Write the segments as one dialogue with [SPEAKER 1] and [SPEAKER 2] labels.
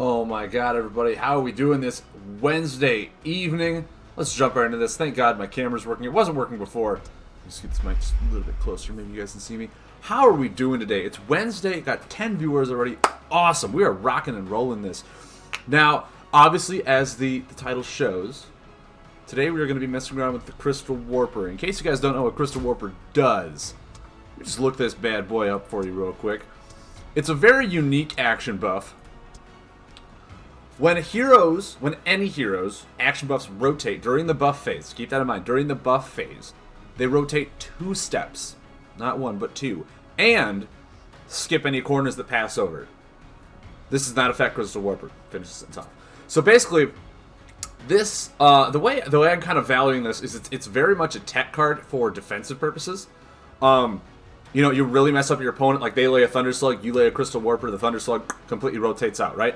[SPEAKER 1] Oh my god, everybody, how are we doing this Wednesday evening? Let's jump right into this. Thank God my camera's working. It wasn't working before. Let's get this mic just a little bit closer. Maybe you guys can see me. How are we doing today? It's Wednesday. Got 10 viewers already. Awesome. We are rocking and rolling this. Now, obviously, as the title shows, today we are going to be messing around with the Crystal Warper. In case you guys don't know what Crystal Warper does, let me just look this bad boy up for you real quick. It's a very unique action buff. When any heroes, action buffs rotate during the buff phase, keep that in mind, during the buff phase, they rotate 2 steps. Not 1, but 2. And skip any corners that pass over. This does not affect Crystal Warper. Finish this sentence off. So basically, this, the way I'm kind of valuing this is it's very much a tech card for defensive purposes. You know, you really mess up your opponent, like they lay a Thunder Slug, you lay a Crystal Warper, the Thunder Slug completely rotates out, right?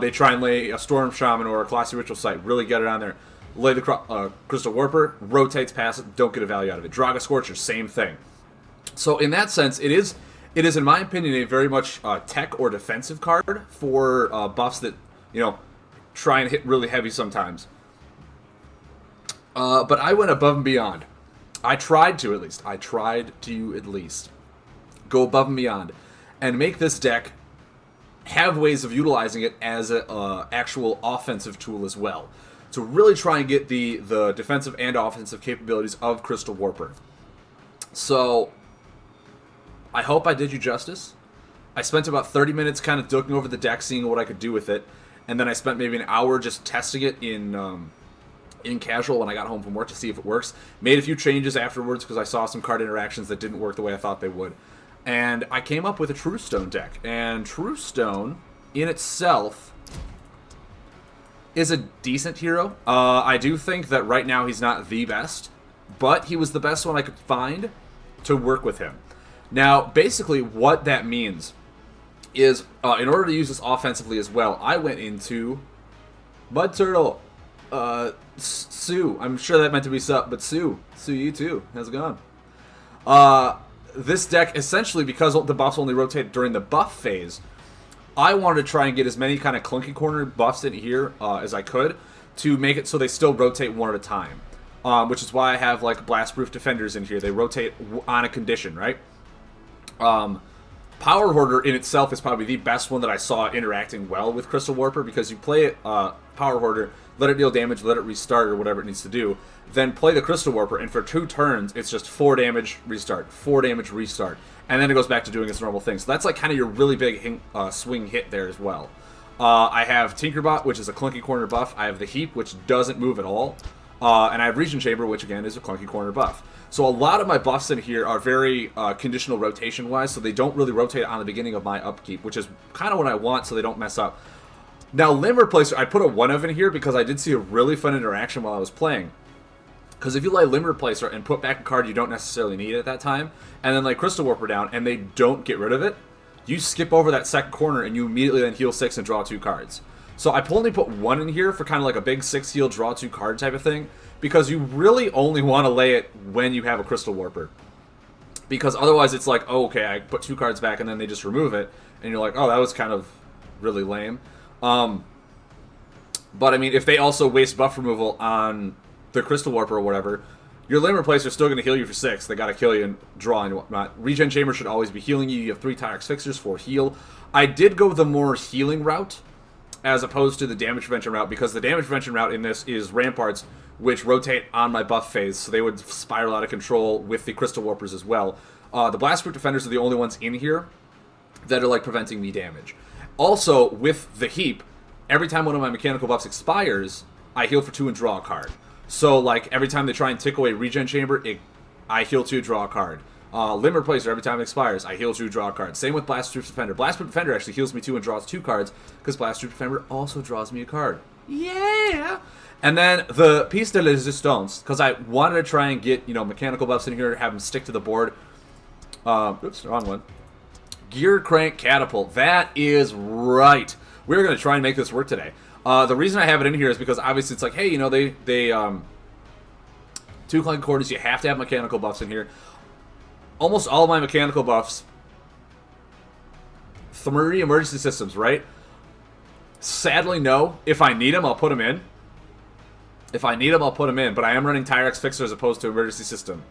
[SPEAKER 1] They try and lay a Storm Shaman or a Classy Ritual Site, really get it on there. Lay the Crystal Warper, rotates past it, don't get a value out of it. Draga Scorcher, same thing. So in that sense, it is in my opinion a very much tech or defensive card for buffs that, you know, try and hit really heavy sometimes. But I went above and beyond. I tried to at least go above and beyond and make this deck have ways of utilizing it as an actual offensive tool as well. To really try and get the defensive and offensive capabilities of Crystal Warper. So, I hope I did you justice. I spent about 30 minutes kind of looking over the deck, seeing what I could do with it. And then I spent maybe an hour just testing it in casual when I got home from work to see if it works. Made a few changes afterwards because I saw some card interactions that didn't work the way I thought they would. And I came up with a True Stone deck. And True Stone, in itself, is a decent hero. I do think that right now he's not the best, but he was the best one I could find to work with him. Now, basically what that means is, in order to use this offensively as well, I went into Mud Turtle, Sue. I'm sure that meant to be Sup, but Sue, you too. How's it going? This deck, essentially, because the buffs only rotate during the buff phase, I wanted to try and get as many kind of clunky corner buffs in here as I could to make it so they still rotate one at a time. Which is why I have, like, Blastproof Defenders in here. They rotate on a condition, right? Power Hoarder in itself is probably the best one that I saw interacting well with Crystal Warper, because you play it, Power Hoarder, let it deal damage, let it restart, or whatever it needs to do. Then play the Crystal Warper, and for 2 turns, it's just 4 damage, restart, 4 damage, restart. And then it goes back to doing its normal thing. So that's like kind of your really big swing hit there as well. I have Tinkerbot, which is a clunky corner buff. I have the Heap, which doesn't move at all. And I have Regen Chamber, which again is a clunky corner buff. So a lot of my buffs in here are very conditional rotation-wise, so they don't really rotate on the beginning of my upkeep, which is kind of what I want so they don't mess up. Now, Limb Replacer, I put a 1 of in here because I did see a really fun interaction while I was playing. Because if you lay Limb Replacer and put back a card you don't necessarily need at that time, and then lay Crystal Warper down, and they don't get rid of it, you skip over that second corner and you immediately then heal 6 and draw 2 cards. So I only put 1 in here for kind of like a big 6 heal, draw 2 card type of thing, because you really only want to lay it when you have a Crystal Warper. Because otherwise it's like, oh, okay, I put 2 cards back and then they just remove it, and you're like, oh, that was kind of really lame. But I mean, if they also waste buff removal on the Crystal Warper or whatever, your Limb Replacer is still going to heal you for 6. They got to kill you and draw and whatnot. Regen Chamber should always be healing you. You have 3 Tyrix Fixers for heal. I did go the more healing route as opposed to the damage prevention route, because the damage prevention route in this is Ramparts, which rotate on my buff phase, so they would spiral out of control with the Crystal Warpers as well. The Blastproof Defenders are the only ones in here that are like preventing me damage. Also, with the Heap, every time one of my mechanical buffs expires, I heal for 2 and draw a card. So, like, every time they try and tick away Regen Chamber, I heal 2, draw a card. Limb Replacer, every time it expires, I heal 2, draw a card. Same with Blastproof Defender. Blastproof Defender actually heals me 2 and draws 2 cards, because Blastproof Defender also draws me a card. Yeah! And then the Piece de Resistance, because I wanted to try and get, you know, mechanical buffs in here, have them stick to the board. Oops, wrong one. Gear Crank Catapult. That is right. We're going to try and make this work today. The reason I have it in here is because obviously it's like, hey, you know, they 2 clunky corners, you have to have mechanical buffs in here. Almost all of my mechanical buffs, 3 emergency systems, right? Sadly, no. If I need them, I'll put them in. If I need them, I'll put them in. But I am running Tyrex Fixer as opposed to Emergency System.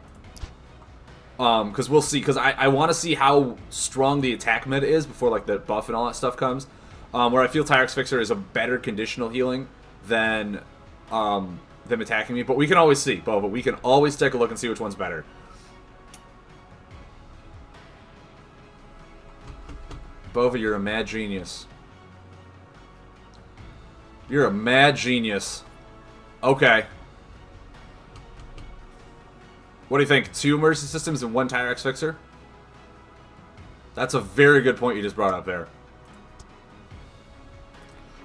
[SPEAKER 1] Because we'll see. Because I want to see how strong the attack meta is before like the buff and all that stuff comes. Where I feel Tyrex Fixer is a better conditional healing than them attacking me. But we can always see, Bova. We can always take a look and see which one's better. Bova, you're a mad genius. You're a mad genius. Okay. What do you think? 2 emergency systems and 1 Tyrex Fixer? That's a very good point you just brought up there.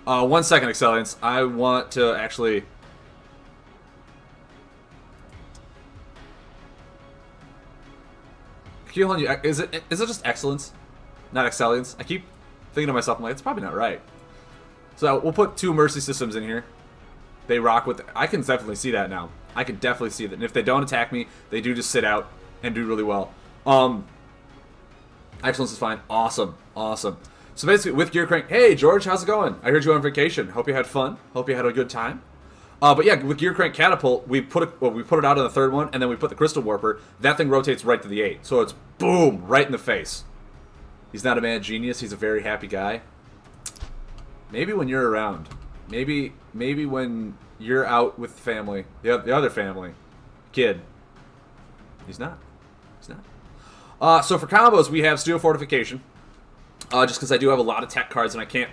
[SPEAKER 1] 1 second, Excelliance. I want to actually... Keelan, is it just Excellence? Not Excelliance? I keep thinking to myself, I'm like, it's probably not right. So we'll put 2 Mercy Systems in here. They rock with... I can definitely see that now. I can definitely see that. And if they don't attack me, they do just sit out and do really well. Excellence is fine. Awesome. Awesome. So basically, with Gear Crank... Hey, George, how's it going? I heard you on vacation. Hope you had fun. Hope you had a good time. But yeah, with Gear Crank Catapult, we put it out on the 3rd one, and then we put the Crystal Warper. That thing rotates right to the 8. So it's boom, right in the face. He's not a mad genius. He's a very happy guy. Maybe when you're around. Maybe when you're out with the family. The other family. Kid. He's not. He's not. So for combos, we have Steel Fortification. Just because I do have a lot of tech cards and I can't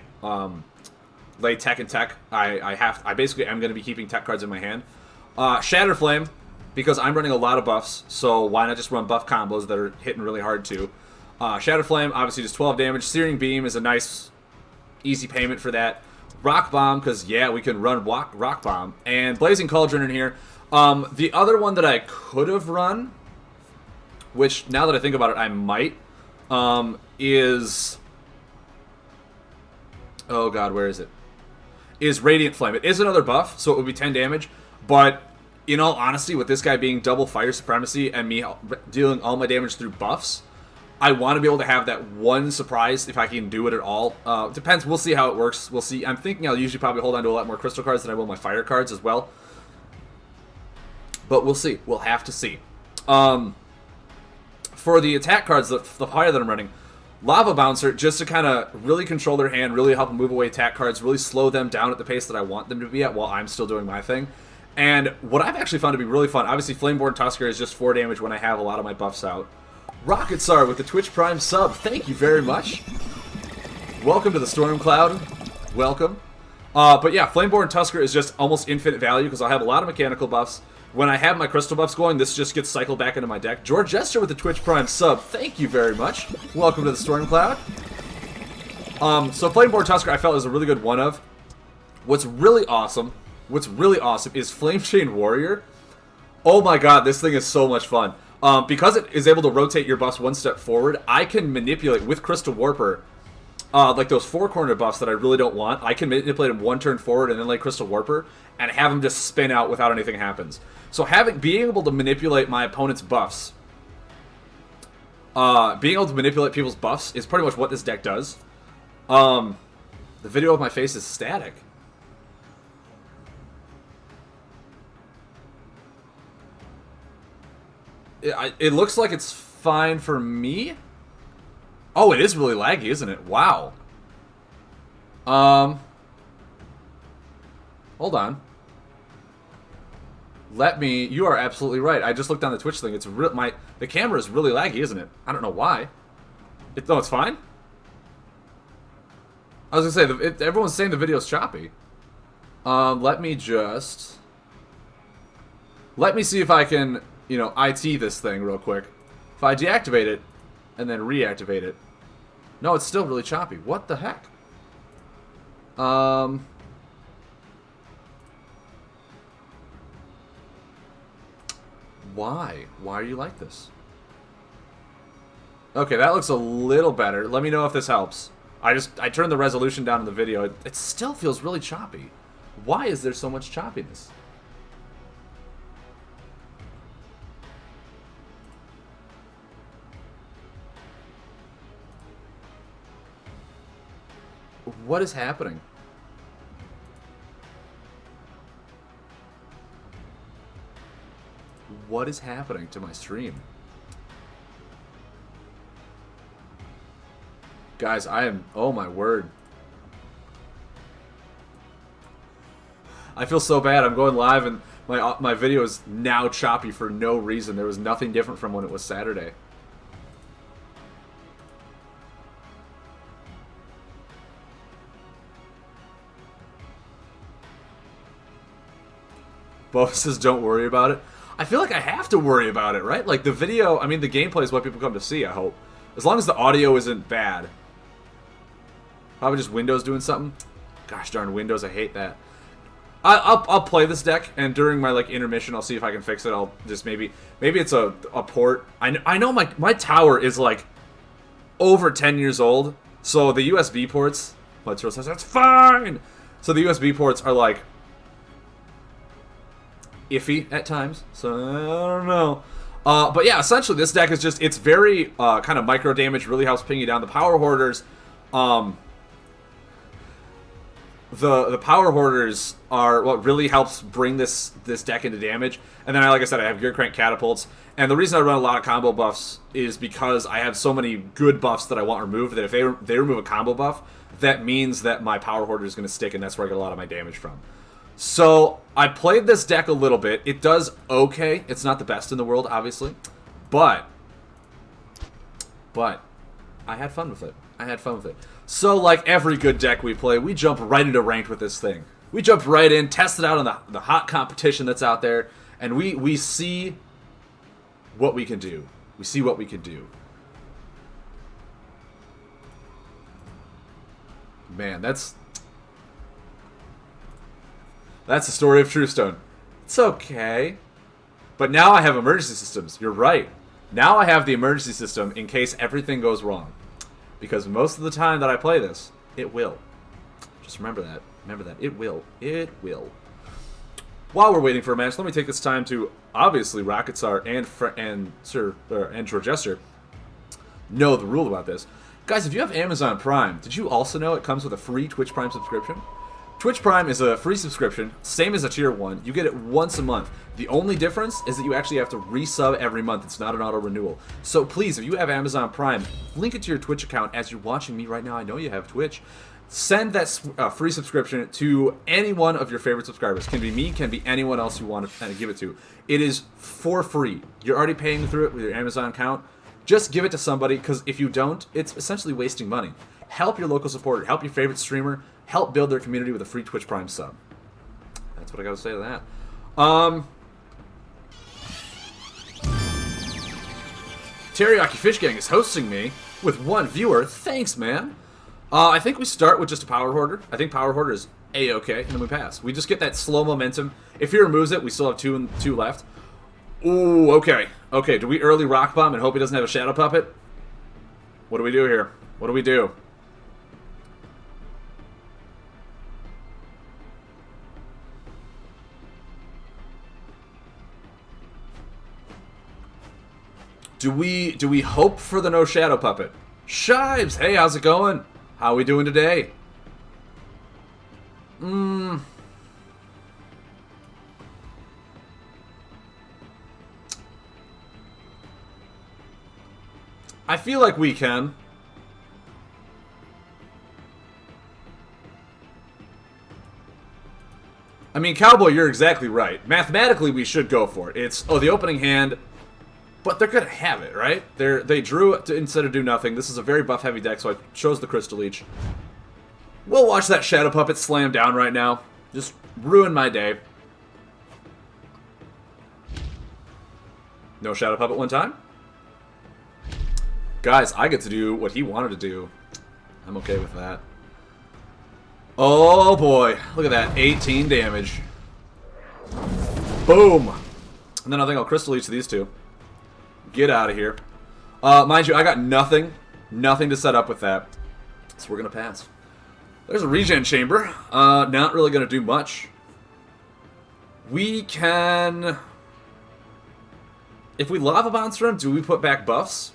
[SPEAKER 1] lay tech and tech. I basically am going to be keeping tech cards in my hand. Shatter Flame, because I'm running a lot of buffs, so why not just run buff combos that are hitting really hard too. Shatter Flame, obviously just 12 damage. Searing Beam is a nice, easy payment for that. Rock Bomb, because yeah, we can run Rock Bomb. And Blazing Cauldron in here. The other one that I could have run, which now that I think about it, I might, is... Oh god, where is it? Is Radiant Flame. It is another buff, so it would be 10 damage, but in all honesty, with this guy being double Fire Supremacy and me dealing all my damage through buffs, I want to be able to have that one surprise if I can do it at all. Depends. We'll see how it works. We'll see. I'm thinking I'll usually probably hold on to a lot more crystal cards than I will my fire cards as well. But we'll see. We'll have to see. For the attack cards, the fire that I'm running, Lava Bouncer, just to kind of really control their hand, really help them move away attack cards, really slow them down at the pace that I want them to be at while I'm still doing my thing. And what I've actually found to be really fun, obviously Flameborn Tusker is just 4 damage when I have a lot of my buffs out. Rocket Tsar with the Twitch Prime sub. Thank you very much. Welcome to the Storm Cloud. Welcome. But yeah, Flameborn Tusker is just almost infinite value because I'll have a lot of mechanical buffs. When I have my crystal buffs going, this just gets cycled back into my deck. George Jester with the Twitch Prime sub. Thank you very much. Welcome to the Storm Cloud. So Flameborn Tusker I felt was a really good one of. What's really awesome is Flame Chain Warrior. Oh my god, this thing is so much fun. Because it is able to rotate your buffs 1 step forward, I can manipulate with Crystal Warper, like those 4-corner buffs that I really don't want. I can manipulate them 1 turn forward and then lay Crystal Warper and have them just spin out without anything happens. So being able to manipulate my opponent's buffs, being able to manipulate people's buffs is pretty much what this deck does. The video of my face is static. It looks like it's fine for me. Oh, it is really laggy, isn't it? Wow. Hold on. You are absolutely right. I just looked on the Twitch thing. The camera is really laggy, isn't it? I don't know why. No, it's fine. I was gonna say everyone's saying the video's choppy. Let me see if I can, IT this thing real quick. If I deactivate it and then reactivate it. No, it's still really choppy. What the heck? Why? Why are you like this? Okay, that looks a little better. Let me know if this helps. I turned the resolution down in the video. It still feels really choppy. Why is there so much choppiness? What is happening? What is happening to my stream? Guys, I am... Oh, my word. I feel so bad. I'm going live, and my video is now choppy for no reason. There was nothing different from when it was Saturday. Bo says, don't worry about it. I feel like I have to worry about it, right? Like, the video, I mean, the gameplay is what people come to see, I hope. As long as the audio isn't bad. Probably just Windows doing something. Gosh darn Windows, I hate that. I'll play this deck, and during my, like, intermission, I'll see if I can fix it. I'll just maybe it's a port. I know my tower is, like, over 10 years old, so the USB ports, Let's says, that's fine! So the USB ports are, like, iffy at times, so I don't know. But yeah, essentially this deck is just, it's very kind of micro damage, really helps ping you down. The Power Hoarders, the Power Hoarders are what really helps bring this deck into damage. And then, like I said, I have Gear Crank Catapults. And the reason I run a lot of combo buffs is because I have so many good buffs that I want removed that if they remove a combo buff, that means that my Power Hoarder is going to stick, and that's where I get a lot of my damage from. So, I played this deck a little bit. It does okay. It's not the best in the world, obviously. But I had fun with it. So, like every good deck we play, we jump right into ranked with this thing. We jump right in, test it out on the hot competition that's out there, and we see what we can do. We see what we can do. Man, that's the story of Truestone. It's okay. But now I have emergency systems. You're right. Now I have the emergency system in case everything goes wrong. Because most of the time that I play this, it will. Just remember that. Remember that. It will. It will. While we're waiting for a match, let me take this time to, obviously, Rocketstar and Georgester know the rule about this. Guys, if you have Amazon Prime, did you also know it comes with a free Twitch Prime subscription? Twitch Prime is a free subscription, same as a tier 1. You get it once a month. The only difference is that you actually have to resub every month. It's not an auto-renewal. So please, if you have Amazon Prime, link it to your Twitch account as you're watching me right now. I know you have Twitch. Send that free subscription to any one of your favorite subscribers. Can be me, can be anyone else you want to give it to. It is for free. You're already paying through it with your Amazon account. Just give it to somebody, because if you don't, it's essentially wasting money. Help your local supporter. Help your favorite streamer. Help build their community with a free Twitch Prime sub. That's what I gotta say to that. Teriyaki Fish Gang is hosting me with one viewer. Thanks, man. I think we start with just a Power Hoarder. I think Power Hoarder is A-okay, and then we pass. We just get that slow momentum. If he removes it, we still have two left. Ooh, okay. Okay, do we early Rock Bomb and hope he doesn't have a Shadow Puppet? What do we do here? What do we do? Do we hope for the no Shadow Puppet? Shives, hey, how's it going? How are we doing today? I feel like we can. I mean, Cowboy, you're exactly right. Mathematically, we should go for it. It's, the opening hand, but they're going to have it, right? They drew it instead of do nothing. This is a very buff-heavy deck, so I chose the Crystal Leech. We'll watch that Shadow Puppet slam down right now. Just ruin my day. No Shadow Puppet one time? Guys, I get to do what he wanted to do. I'm okay with that. Oh boy, look at that, 18 damage. Boom! And then I think I'll Crystal Leech these two. Get out of here. Mind you, I got nothing to set up with that. So we're gonna pass. There's a regen chamber. Not really gonna do much. We can... If we Lava Bouncer him, do we put back buffs?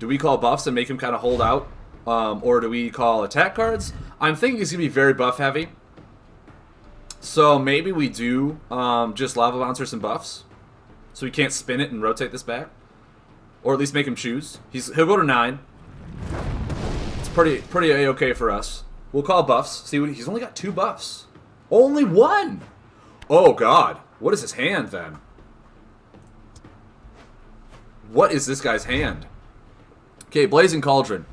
[SPEAKER 1] Do we call buffs and make him kind of hold out? Or do we call attack cards? I'm thinking he's going to be very buff heavy. So maybe we do just Lava Bouncer some buffs. so he can't spin it and rotate this back. Or at least make him choose. He'll go to 9. It's pretty A-okay for us. We'll call buffs. See, he's only got 2 buffs. Only 1! Oh, God. What is his hand, then? What is this guy's hand? Okay, Blazing Cauldron.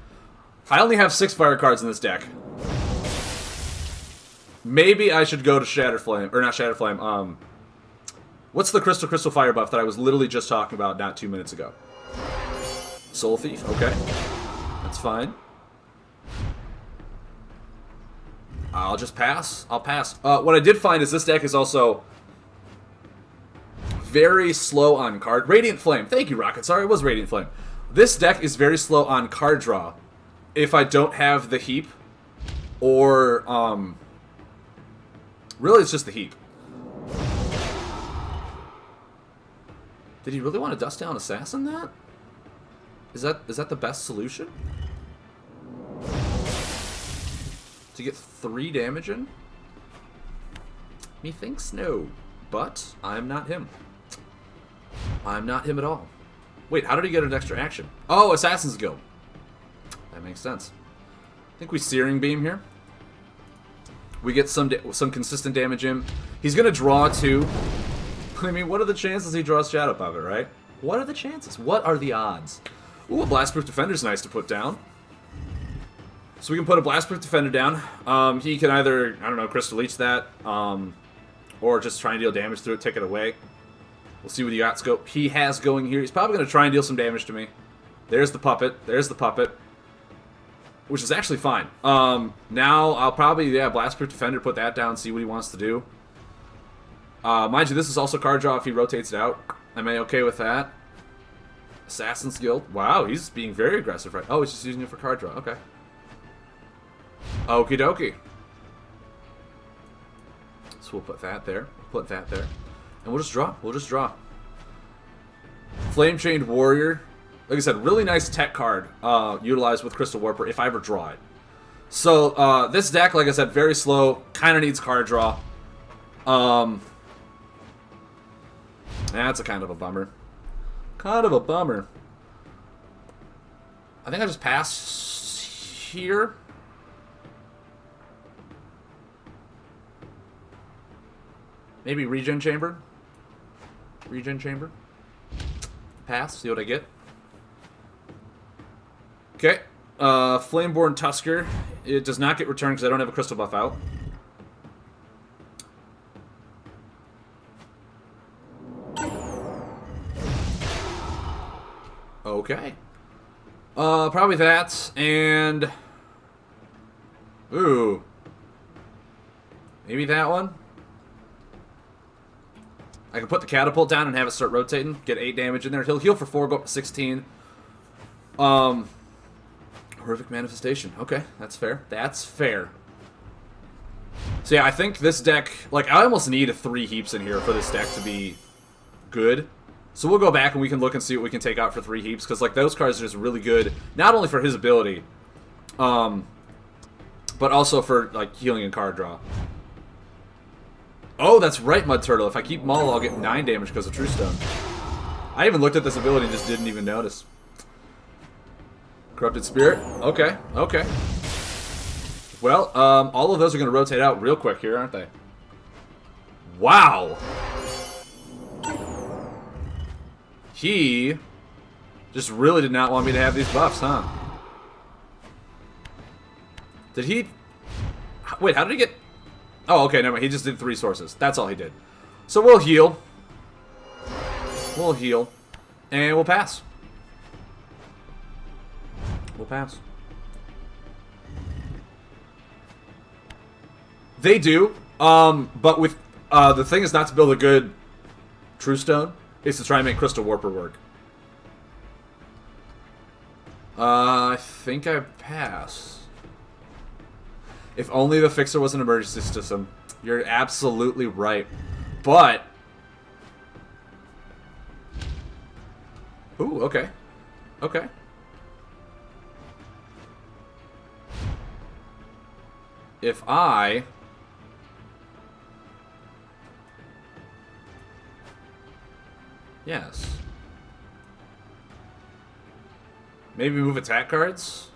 [SPEAKER 1] I only have 6 fire cards in this deck. Maybe I should go to Shatterflame. Or not Shatterflame. What's the Crystal Fire buff that I was literally just talking about not 2 minutes ago? Soul Thief. Okay. That's fine. I'll just pass. I'll pass. What I did find is this deck is also very slow on card. Radiant Flame. Thank you, Rocket. Sorry, it was Radiant Flame. This deck is very slow on card draw if I don't have the heap or, really it's just the heap. Did he really want to Dust Down Assassin that? Is that the best solution? To get 3 damage in? Methinks no. But I'm not him. I'm not him at all. Wait, how did he get an extra action? Oh, Assassin's Guild. That makes sense. I think we Searing Beam here. We get some consistent damage in. He's going to draw 2. I mean, what are the chances he draws Shadow Puppet, right? What are the chances? What are the odds? Ooh, a Blastproof Defender's nice to put down. So we can put a Blastproof Defender down. He can either, I don't know, Crystal Leech that, or just try and deal damage through it, take it away. We'll see what the Yacht Scope he has going here. He's probably going to try and deal some damage to me. There's the puppet. There's the puppet. Which is actually fine. Now I'll probably, Blastproof Defender, put that down, see what he wants to do. Mind you, this is also card draw if he rotates it out. Am I okay with that? Assassin's Guild. Wow, he's being very aggressive, right? Oh, he's just using it for card draw. Okay. Okie dokie. So we'll put that there. Put that there. And we'll just draw. We'll just draw. Flame Chained Warrior. Like I said, really nice tech card utilized with Crystal Warper if I ever draw it. So this deck, like I said, very slow. Kind of needs card draw. That's a kind of a bummer. Kind of a bummer. I think I just pass here. Maybe Regen Chamber. Regen Chamber. Pass. See what I get. Okay. Flameborn Tusker. It does not get returned because I don't have a crystal buff out. Okay. Probably that, and... Ooh. Maybe that one? I can put the Catapult down and have it start rotating. Get 8 damage in there. He'll heal for 4, go up to 16. Horrific Manifestation. Okay, that's fair. That's fair. So yeah, I think this deck... Like, I almost need 3 heaps in here for this deck to be good. So we'll go back and we can look and see what we can take out for 3 heaps. Because, like, those cards are just really good. Not only for his ability, but also for, like, healing and card draw. Oh, that's right, Mud Turtle. If I keep Maul, I'll get 9 damage because of True Stone. I even looked at this ability and just didn't even notice. Corrupted Spirit. Okay, okay. Well, all of those are going to rotate out real quick here, aren't they? Wow! He just really did not want me to have these buffs, huh? Did he... Wait, how did he get... Oh, okay, never mind. He just did 3 sources. That's all he did. So we'll heal. We'll heal. And we'll pass. We'll pass. They do. But with... the thing is not to build a good True Stone. It's to try and make Crystal Warper work. I think I pass. If only the Fixer was an emergency system. You're absolutely right. But... Ooh, okay. Okay. If I... Yes. Maybe move attack cards?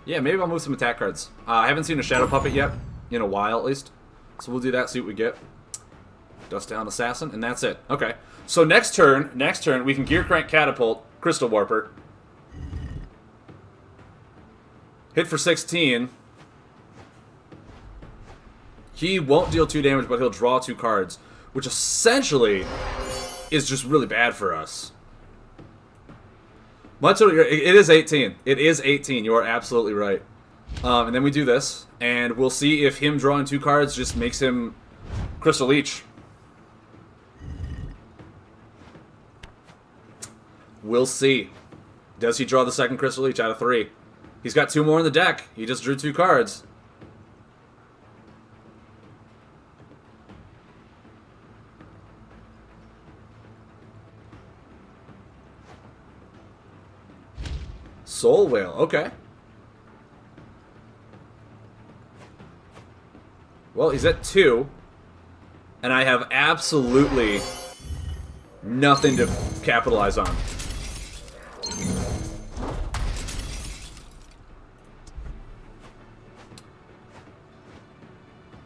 [SPEAKER 1] Yeah, maybe I'll move some attack cards. I haven't seen a Shadow Puppet yet. In a while, at least. So we'll do that, see what we get. Dust Down Assassin, and that's it. Okay. So next turn, we can Gear Crank Catapult, Crystal Warper. Hit for 16. He won't deal 2 damage, but he'll draw 2 cards, which essentially is just really bad for us. It is 18. It is 18. You are absolutely right. And then we do this, and we'll see if him drawing 2 cards just makes him Crystal Leech. We'll see. Does he draw the second Crystal Leech out of 3? He's got 2 more in the deck. He just drew 2 cards. Soul Whale, okay. Well, he's at 2. And I have absolutely nothing to capitalize on.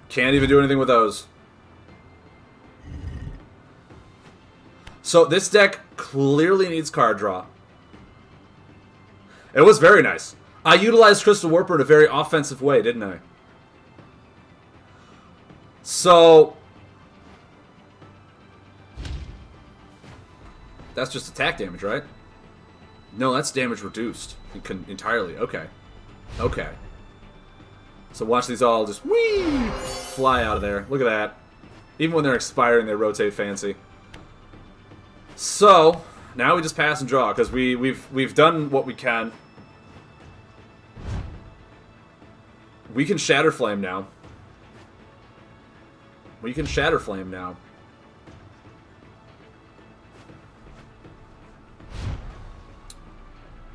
[SPEAKER 1] Can't even do anything with those. So this deck clearly needs card draw. It was very nice. I utilized Crystal Warper in a very offensive way, didn't I? So that's just attack damage, right? No, that's damage reduced entirely. Okay. Okay. So watch these all just whee fly out of there. Look at that. Even when they're expiring, they rotate fancy. So now we just pass and draw because we've done what we can. We can Shatter Flame now. We can Shatter Flame now.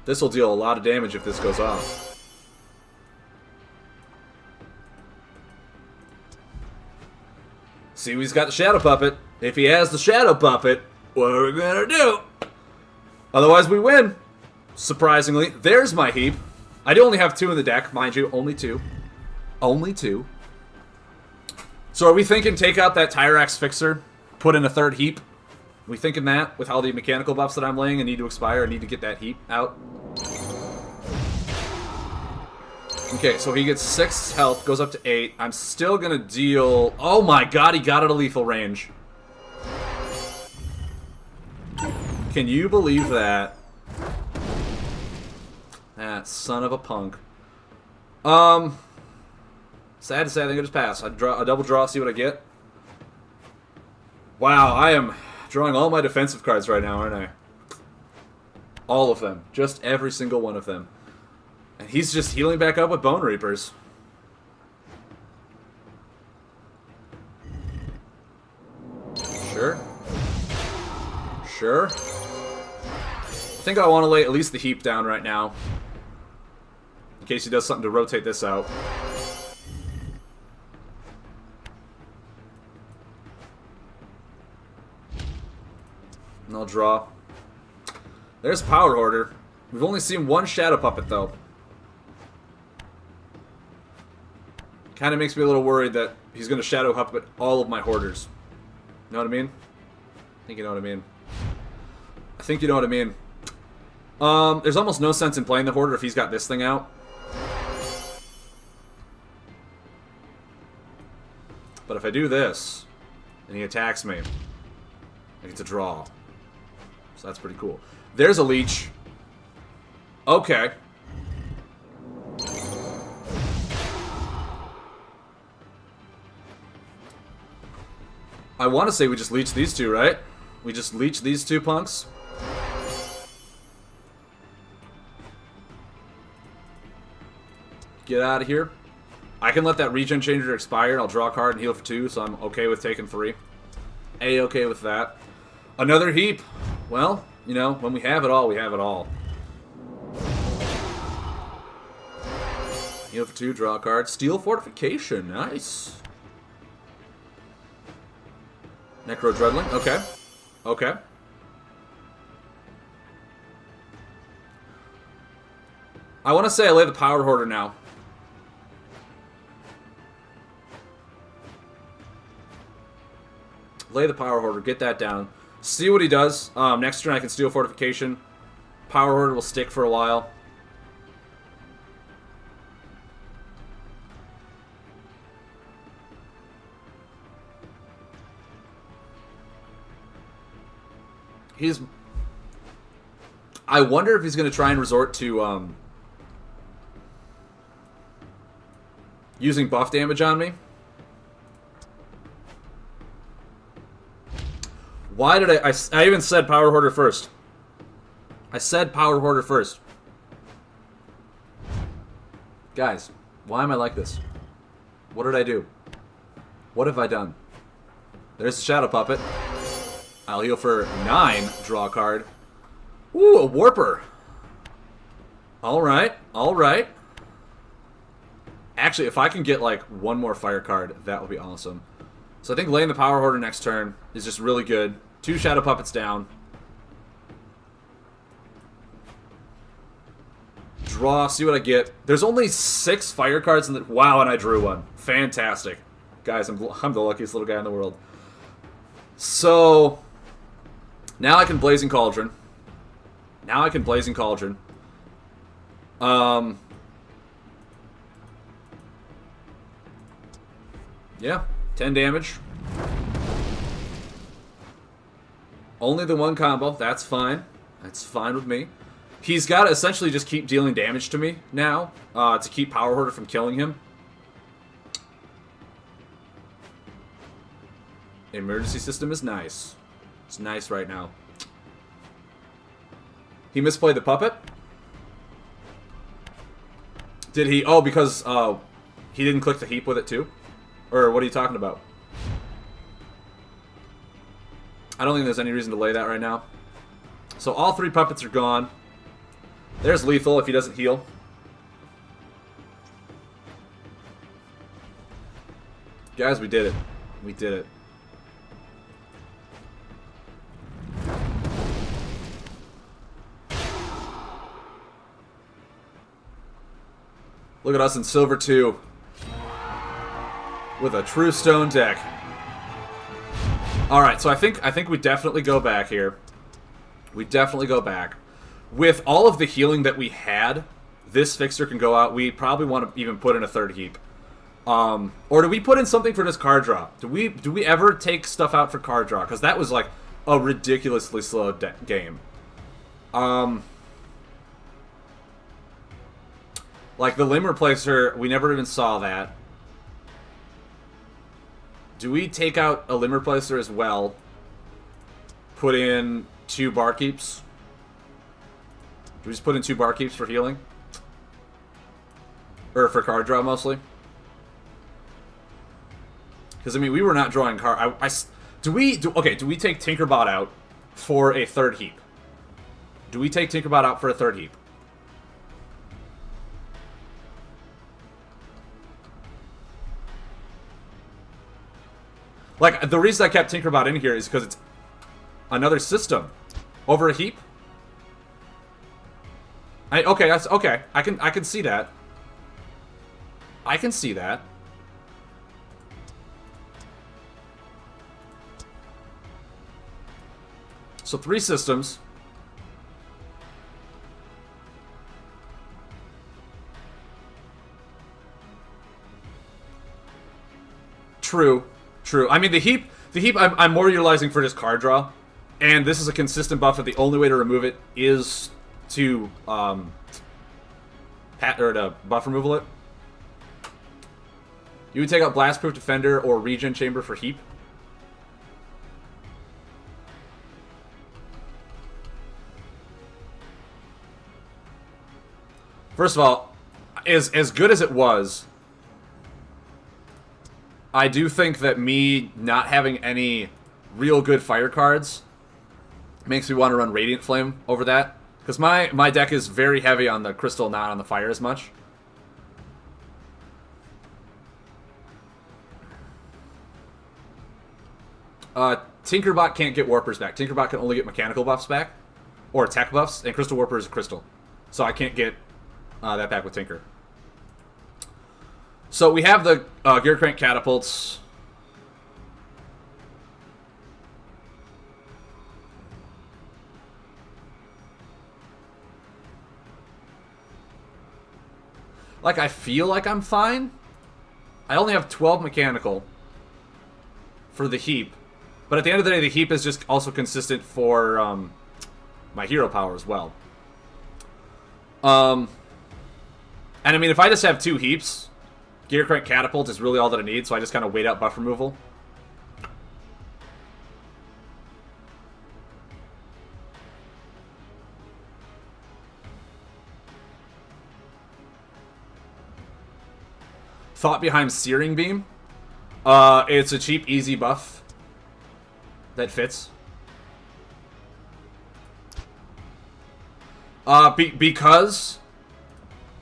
[SPEAKER 1] This will deal a lot of damage if this goes off. See, he's got the Shadow Puppet. If he has the Shadow Puppet, what are we gonna do? Otherwise, we win. Surprisingly, there's my heap. I do only have 2 in the deck, mind you. Only 2. Only 2. So are we thinking take out that Tyrax Fixer, put in a 3rd heap? Are we thinking that with all the mechanical buffs that I'm laying and need to expire, I need to get that heap out? Okay, so he gets 6 health, goes up to 8. I'm still gonna deal... Oh my god, he got out of lethal range. Can you believe that? That son of a punk. Sad to say, I think I just pass. I draw a double draw, see what I get. Wow, I am drawing all my defensive cards right now, aren't I? All of them. Just every single one of them. And he's just healing back up with Bone Reapers. Sure. Sure. I think I want to lay at least the heap down right now. In case he does something to rotate this out. And I'll draw. There's Power Hoarder. We've only seen 1 Shadow Puppet, though. Kind of makes me a little worried that he's going to Shadow Puppet all of my Hoarders. You know what I mean? I think you know what I mean. I think you know what I mean. There's almost no sense in playing the Hoarder if he's got this thing out. But if I do this, and he attacks me, I get to draw. So that's pretty cool. There's a Leech. Okay. I want to say we just leech these 2, right? We just leech these 2 punks. Get out of here. I can let that regen changer expire, and I'll draw a card and heal for 2, so I'm okay with taking 3. A-okay with that. Another heap. Well, you know, when we have it all, we have it all. Heal for 2, draw a card. Steel Fortification, nice. Necro Dreadling. Okay. Okay. I want to say I lay the Power Hoarder now. Lay the Power Hoarder. Get that down. See what he does. Next turn I can steal Fortification. Power Hoarder will stick for a while. I wonder if he's going to try and resort to using buff damage on me. Why did I even said Power Hoarder first. I said Power Hoarder first. Guys, why am I like this? What did I do? What have I done? There's the Shadow Puppet. I'll heal for 9, draw a card. Ooh, a Warper. Alright, alright. Actually, if I can get, like, one more fire card, that would be awesome. So I think laying the Power Hoarder next turn is just really good. 2 Shadow Puppets down. Draw, see what I get. There's only 6 fire cards in the... Wow, and I drew one. Fantastic. Guys, I'm the luckiest little guy in the world. So... now I can Blazing Cauldron. Now I can Blazing Cauldron. Yeah, 10 damage. Only the one combo. That's fine. That's fine with me. He's got to essentially just keep dealing damage to me now to keep Power Hoarder from killing him. Emergency System is nice. It's nice right now. He misplayed the puppet? Did he? Oh, because he didn't click the heap with it too? Or what are you talking about? I don't think there's any reason to lay that right now. So all 3 puppets are gone. There's lethal if he doesn't heal. Guys, we did it. We did it. Look at us in Silver 2. With a true stone deck. Alright, so I think we definitely go back here. We definitely go back. With all of the healing that we had, this fixture can go out. We probably want to even put in a 3rd heap. Or do we put in something for this card draw? Do we ever take stuff out for card draw? Because that was like a ridiculously slow game. Like the Limb Replacer, we never even saw that. Do we take out a Limb Replacer as well? Put in 2 Barkeeps? Do we just put in 2 Barkeeps for healing? Or for card draw, mostly? Because, I mean, we were not drawing card... do we take Tinkerbot out for a 3rd heap? Do we take Tinkerbot out for a 3rd heap? Like, the reason I kept Tinkerbot in here is because it's another system over a heap. Okay, that's okay. I can see that. I can see that. So 3 systems. True. True. I mean, the heap I'm more utilizing for just card draw. And this is a consistent buff that the only way to remove it is to, to buff removal it. You would take out Blastproof Defender or Regen Chamber for heap. First of all, as good as it was, I do think that me not having any real good fire cards makes me want to run Radiant Flame over that. Because my deck is very heavy on the crystal, not on the fire as much. Tinkerbot can't get Warpers back. Tinkerbot can only get mechanical buffs back, or tech buffs, and Crystal Warper is a crystal. So I can't get that back with Tinker. So we have the Gear Crank Catapults. Like, I feel like I'm fine. I only have 12 mechanical for the heap. But at the end of the day, the heap is just also consistent for my hero power as well. And I mean, if I just have 2 heaps, Gear Crank Catapult is really all that I need, so I just kind of wait out buff removal. Thought behind Searing Beam. It's a cheap, easy buff that fits. Because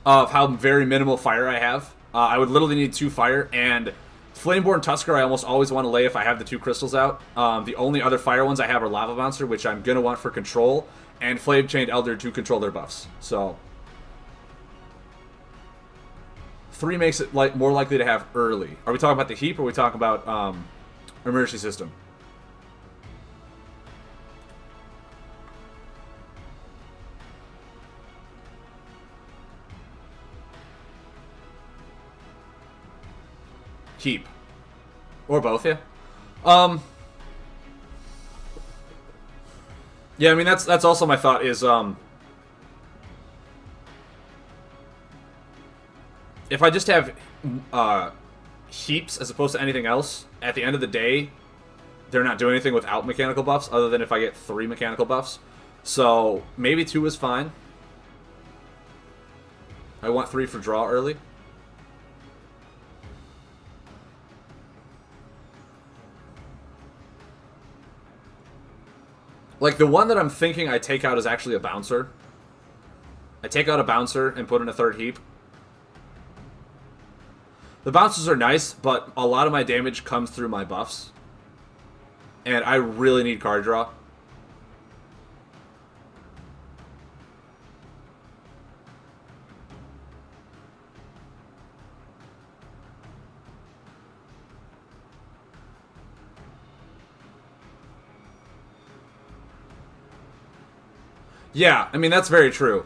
[SPEAKER 1] of how very minimal fire I have, I would literally need 2 fire, and Flameborn Tusker I almost always want to lay if I have the 2 crystals out. The only other fire ones I have are Lava Bouncer, which I'm going to want for control, and Flame Chained Elder to control their buffs. So 3 makes it more likely to have early. Are we talking about the heap, or are we talking about emergency system? Heap. Or both, yeah. Yeah, I mean, that's also my thought is, if I just have heaps as opposed to anything else, at the end of the day, they're not doing anything without mechanical buffs, other than if I get 3 mechanical buffs. So maybe 2 is fine. I want 3 for draw early. Like, the one that I'm thinking I take out is actually a Bouncer. I take out a Bouncer and put in a 3rd heap. The Bouncers are nice, but a lot of my damage comes through my buffs. And I really need card draw. Yeah, I mean, that's very true.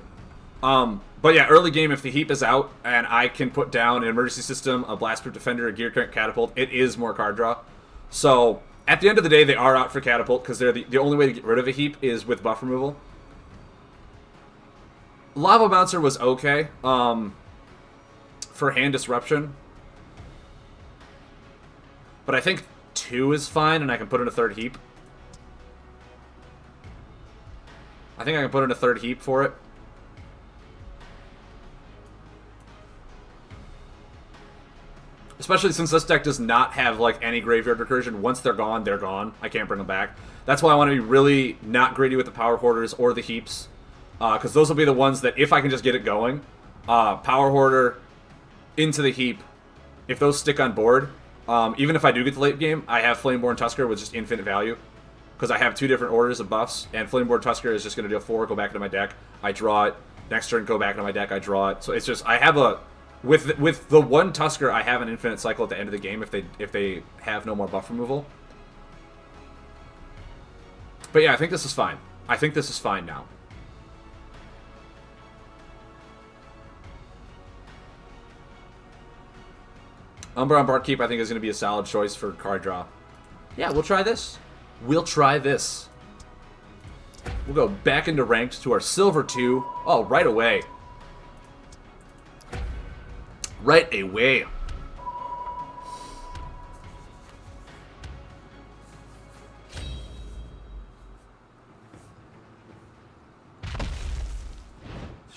[SPEAKER 1] But yeah, early game, if the heap is out and I can put down an emergency system, a Blastproof Defender, a Gear Crank Catapult, it is more card draw. So at the end of the day, they are out for Catapult because they're the only way to get rid of a heap is with buff removal. Lava Bouncer was okay for Hand Disruption. But I think 2 is fine and I can put in a 3rd heap. I think I can put in a 3rd heap for it. Especially since this deck does not have, like, any graveyard recursion. Once they're gone, they're gone. I can't bring them back. That's why I want to be really not greedy with the Power Hoarders or the Heaps. Because those will be the ones that, if I can just get it going, Power Hoarder into the Heap, if those stick on board, even if I do get the late game, I have Flameborn Tusker with just infinite value. Because I have 2 different orders of buffs, and Flameborn Tusker is just going to deal 4, go back into my deck, I draw it. Next turn, go back into my deck, I draw it. So it's just, I have a... With the 1 Tusker, I have an infinite cycle at the end of the game if they have no more buff removal. But yeah, I think this is fine. I think this is fine now. Umbra on Barkeep, I think, is going to be a solid choice for card draw. Yeah, we'll try this. We'll try this. We'll go back into ranked to our Silver 2. Oh, right away. Right away.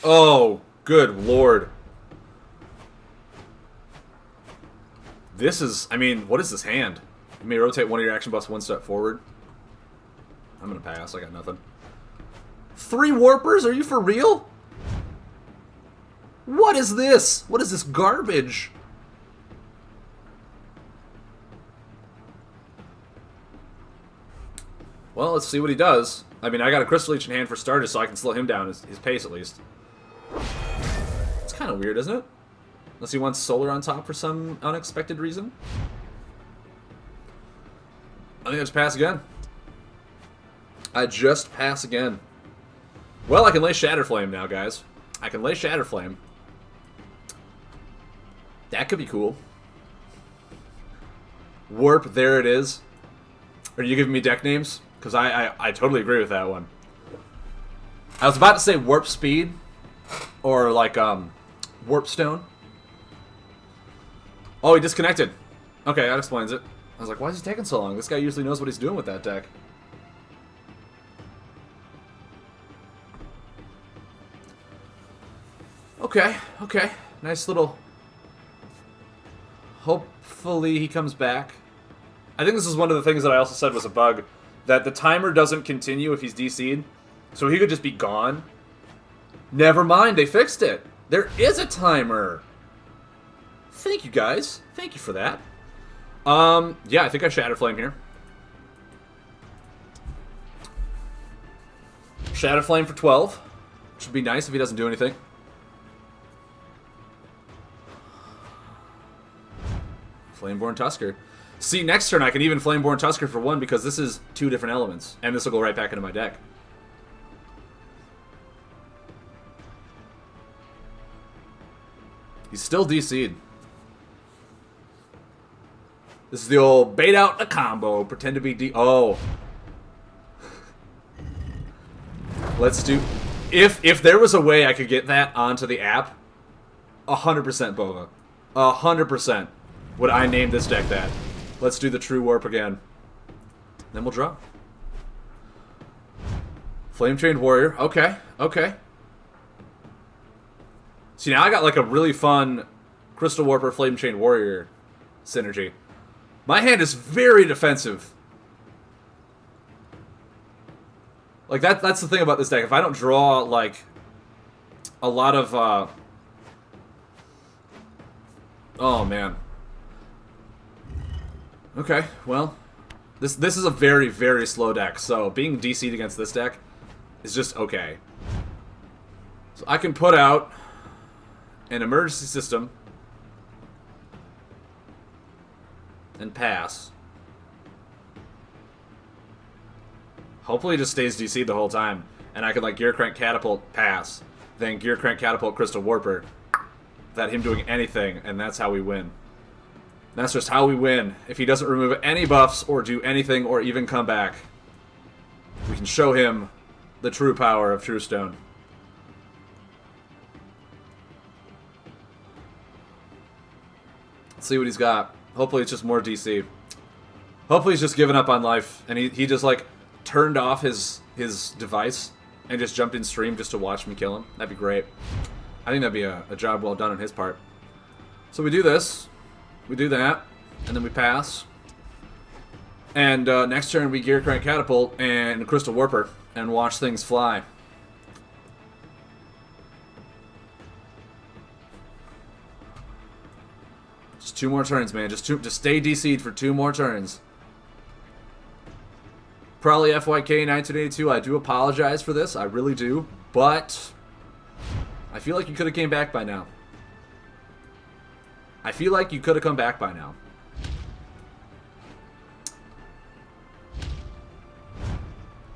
[SPEAKER 1] Oh, good lord. This is, I mean, what is this hand? You may rotate one of your action buffs 1 step forward. I'm gonna pass, I got nothing. 3 Warpers? Are you for real? What is this? What is this garbage? Well, let's see what he does. I mean, I got a Crystal Leech in hand for starters, so I can slow him down, his pace at least. It's kind of weird, isn't it? Unless he wants Solar on top for some unexpected reason. I think I just pass again. I just pass again. Well, I can lay Shatter Flame now, guys. I can lay Shatter Flame. That could be cool. Warp, there it is. Are you giving me deck names? Because I totally agree with that one. I was about to say Warp Speed. Or like, Warp Stone. Oh, he disconnected. Okay, that explains it. I was like, why is he taking so long? This guy usually knows what he's doing with that deck. Okay, okay. Nice little... Hopefully he comes back. I think this is one of the things that I also said was a bug. That the timer doesn't continue if he's DC'd. So he could just be gone. Never mind, they fixed it. There is a timer. Thank you, guys. Thank you for that. Yeah, I think I Shatter Flame here. Shatter Flame for 12. Which would be nice if he doesn't do anything. Flameborn Tusker. See, next turn I can even Flameborn Tusker for 1 because this is 2 different elements. And this will go right back into my deck. He's still DC'd. This is the old bait out a combo. Pretend to be Oh. Let's do... If there was a way I could get that onto the app, 100% Bova. 100% would I name this deck that. Let's do the True Warp again. Then we'll draw. Flame Chained Warrior. Okay, okay. See, now I got like a really fun Crystal Warper Flame Chained Warrior synergy. My hand is very defensive. Like, that's the thing about this deck. If I don't draw, like, a lot of, oh, man. Okay, well, this is a very, very slow deck, so being DC'd against this deck is just okay. So I can put out an emergency system and pass. Hopefully it just stays DC'd the whole time, and I can, like, Gear Crank Catapult, pass, then Gear Crank Catapult Crystal Warper, without him doing anything, and that's how we win. That's just how we win. If he doesn't remove any buffs or do anything or even come back, we can show him the true power of True Stone. Let's see what he's got. Hopefully it's just more DC. Hopefully he's just given up on life, and he just, like, turned off his device and just jumped in stream just to watch me kill him. That'd be great. I think that'd be a job well done on his part. So we do this. We do that, and then we pass. And next turn we Gear Crank Catapult and Crystal Warper and watch things fly. Just 2 more turns, man. Just stay DC'd for 2 more turns. Probably FYK 1982. I do apologize for this. I really do. But I feel like you could have came back by now. I feel like you could have come back by now.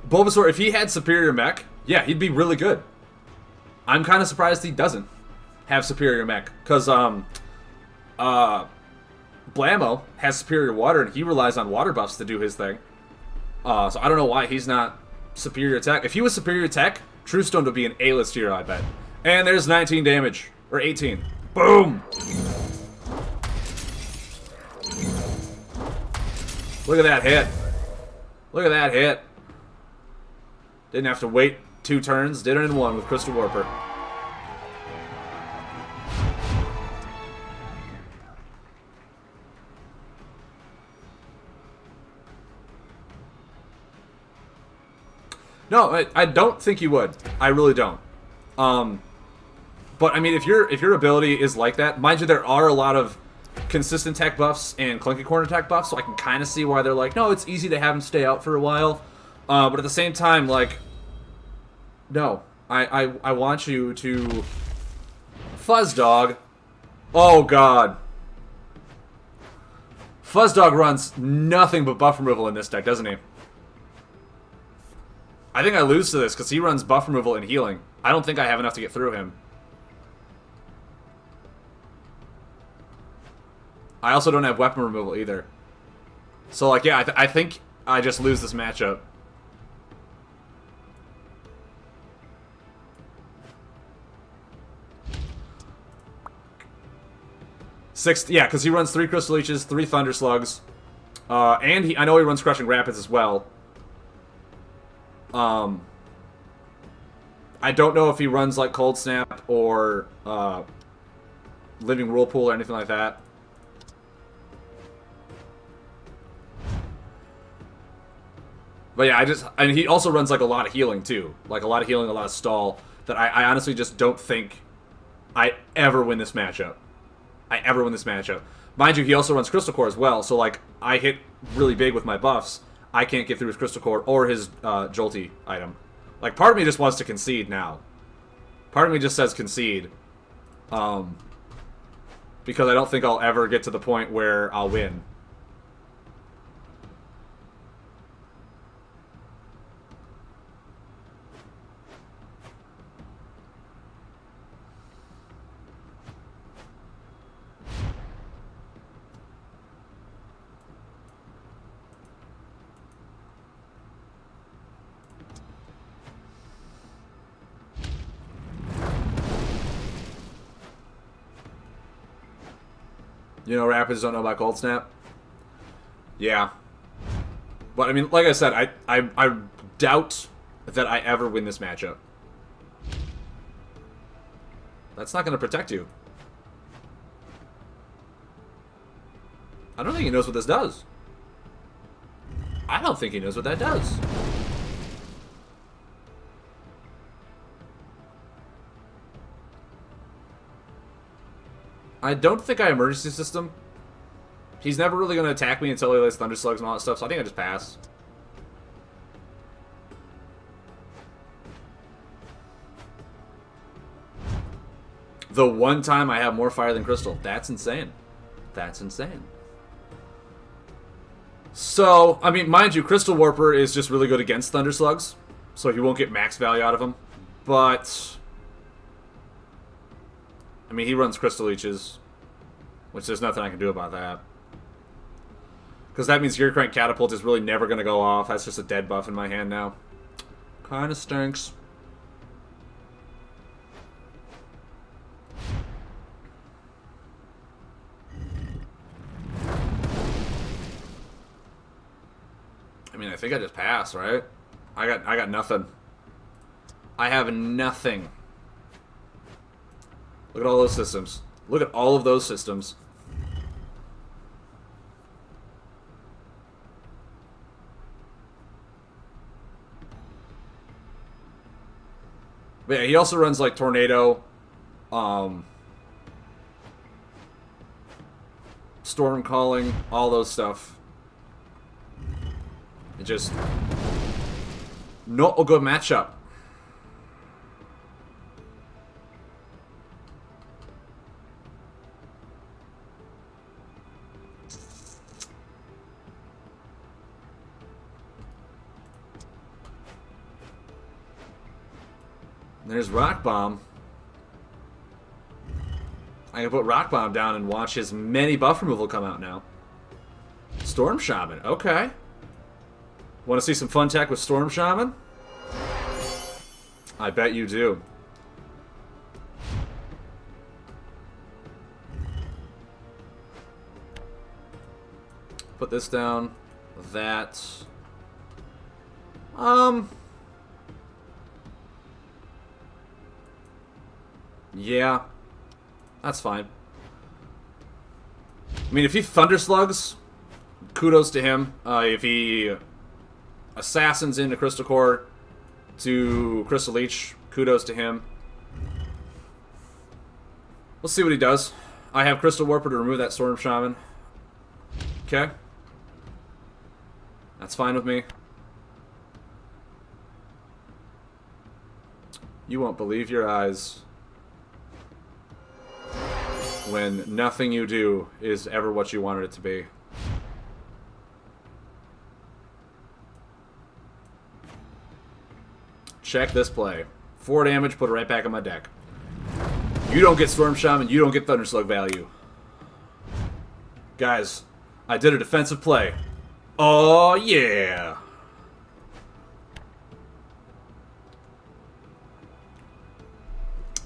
[SPEAKER 1] Bulbasaur, if he had superior mech, yeah, he'd be really good. I'm kind of surprised he doesn't have superior mech. Because, Blammo has superior water, and he relies on water buffs to do his thing. So I don't know why he's not superior tech. If he was superior tech, True Stone would be an A-list hero, I bet. And there's 19 damage. Or 18. Boom! Look at that hit. Look at that hit. Didn't have to wait 2 turns. Did it in 1 with Crystal Warper. No, I don't think you would. I really don't. But I mean, if your ability is like that, mind you, there are a lot of consistent tech buffs and clunky corner tech buffs, so I can kind of see why they're like, no, it's easy to have him stay out for a while. But at the same time, like, no. I want you to... Fuzzdog. Oh, God. Fuzzdog runs nothing but buff removal in this deck, doesn't he? I think I lose to this because he runs buff removal and healing. I don't think I have enough to get through him. I also don't have weapon removal either. So, like, yeah, I think I just lose this matchup. Yeah, because he runs 3 Crystal Leeches, 3 Thunder Slugs. And I know he runs Crushing Rapids as well. I don't know if he runs, like, Cold Snap or Living Whirlpool or anything like that. But yeah, and he also runs, like, a lot of healing, too. Like, a lot of healing, a lot of stall. That I honestly just don't think I ever win this matchup. Mind you, he also runs Crystal Core as well, so, like, I hit really big with my buffs. I can't get through his Crystal Core or his Jolty item. Like, part of me just wants to concede now. Part of me just says concede. Because I don't think I'll ever get to the point where I'll win. You know, Rapids don't know about Cold Snap? Yeah. But, I mean, like I said, I doubt that I ever win this matchup. That's not going to protect you. I don't think he knows what this does. I don't think he knows what that does. I don't think I emergency system. He's never really going to attack me until he lays Thunder Slugs and all that stuff, so I think I just pass. The one time I have more fire than Crystal. That's insane. That's insane. So, I mean, mind you, Crystal Warper is just really good against Thunder Slugs, so he won't get max value out of him. But... I mean, he runs Crystal Leeches, which there's nothing I can do about that. Because that means Gear Crank Catapult is really never going to go off. That's just a dead buff in my hand now. Kind of stinks. I mean, I think I just pass, right? I got nothing. I have nothing. Look at all those systems. Look at all of those systems. But yeah, he also runs like Tornado, Storm Calling, all those stuff. It just not a good matchup. There's Rock Bomb. I can put Rock Bomb down and watch his many buff removal come out now. Storm Shaman, okay. Want to see some fun tech with Storm Shaman? I bet you do. Put this down. That. Yeah. That's fine. I mean, if he Thunder Slugs, kudos to him. If he Assassins into Crystal Core to Crystal Leech, kudos to him. We'll see what he does. I have Crystal Warper to remove that Storm Shaman. Okay. That's fine with me. You won't believe your eyes when nothing you do is ever what you wanted it to be. Check this play. 4 damage, put it right back on my deck. You don't get Storm Shaman, you don't get Thunderslug value. Guys, I did a defensive play. Oh, yeah.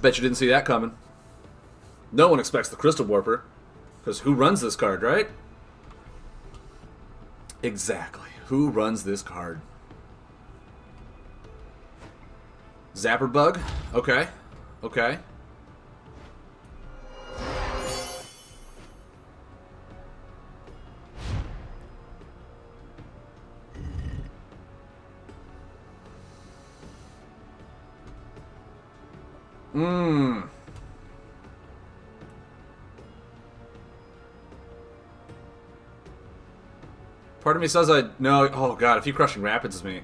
[SPEAKER 1] Bet you didn't see that coming. No one expects the Crystal Warper. Because who runs this card, right? Exactly. Who runs this card? Zapper Bug? Okay. Okay. Part of me says I no. Oh god, if he Crushing Rapids is me.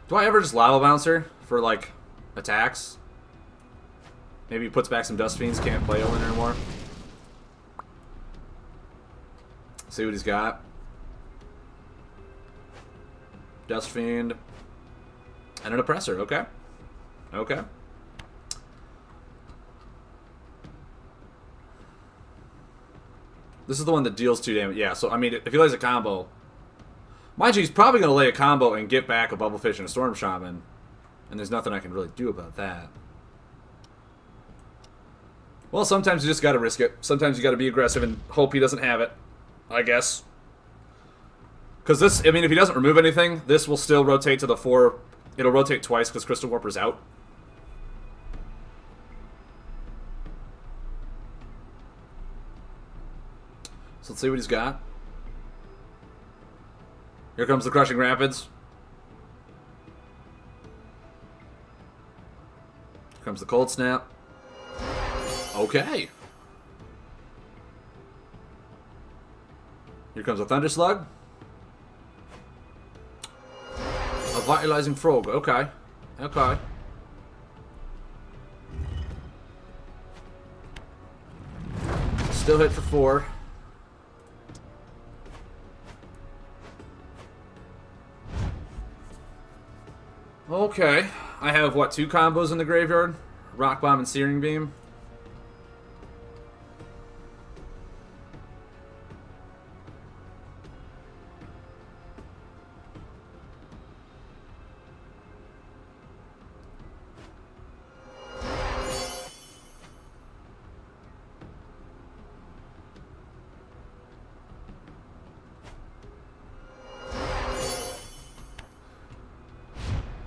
[SPEAKER 1] Do I ever just Lava Bouncer for like attacks? Maybe he puts back some Dust Fiends, can't play Owen anymore. See what he's got. Dust Fiend. And an Oppressor, okay. Okay. This is the one that deals 2 damage. Yeah, so, I mean, if he lays a combo... Mind you, he's probably going to lay a combo and get back a Bubblefish and a Storm Shaman. And there's nothing I can really do about that. Well, sometimes you just got to risk it. Sometimes you got to be aggressive and hope he doesn't have it. I guess. Because this, I mean, if he doesn't remove anything, this will still rotate to the 4... It'll rotate twice because Crystal Warper's out. So let's see what he's got. Here comes the Crushing Rapids. Here comes the Cold Snap. Okay. Here comes a Thunderslug. A Vitalizing Frog. Okay. Okay. Still hit for 4. Okay. I have, what, 2 combos in the graveyard? Rock Bomb and Searing Beam.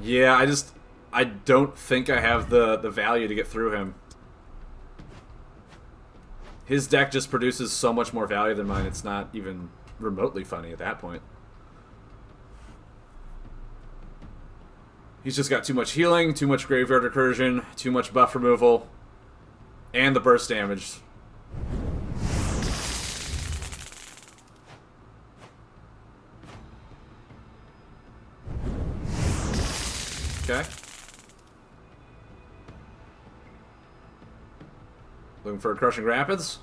[SPEAKER 1] Yeah, I don't think I have the value to get through him. His deck just produces so much more value than mine, it's not even remotely funny at that point. He's just got too much healing, too much graveyard recursion, too much buff removal, and the burst damage. Okay. Looking for a Crushing Rapids.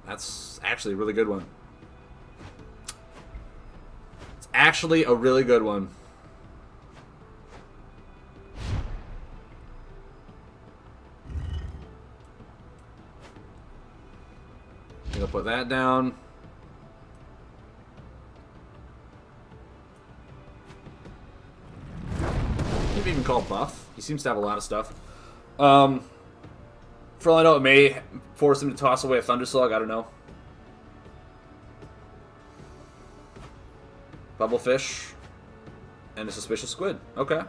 [SPEAKER 1] That's actually a really good one. It's actually a really good one. I'm gonna put that down. Maybe even call Buff. He seems to have a lot of stuff. For all I know, it may force him to toss away a Thunderslug. I don't know. Bubblefish. And a Suspicious Squid. Okay.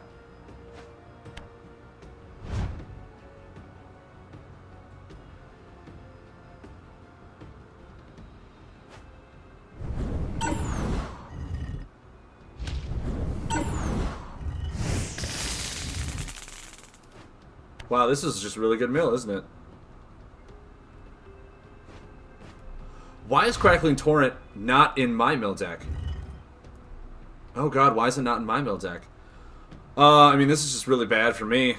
[SPEAKER 1] Wow, this is just really good mill, isn't it? Why is Crackling Torrent not in my mill deck? Oh god, why is it not in my mill deck? I mean, this is just really bad for me.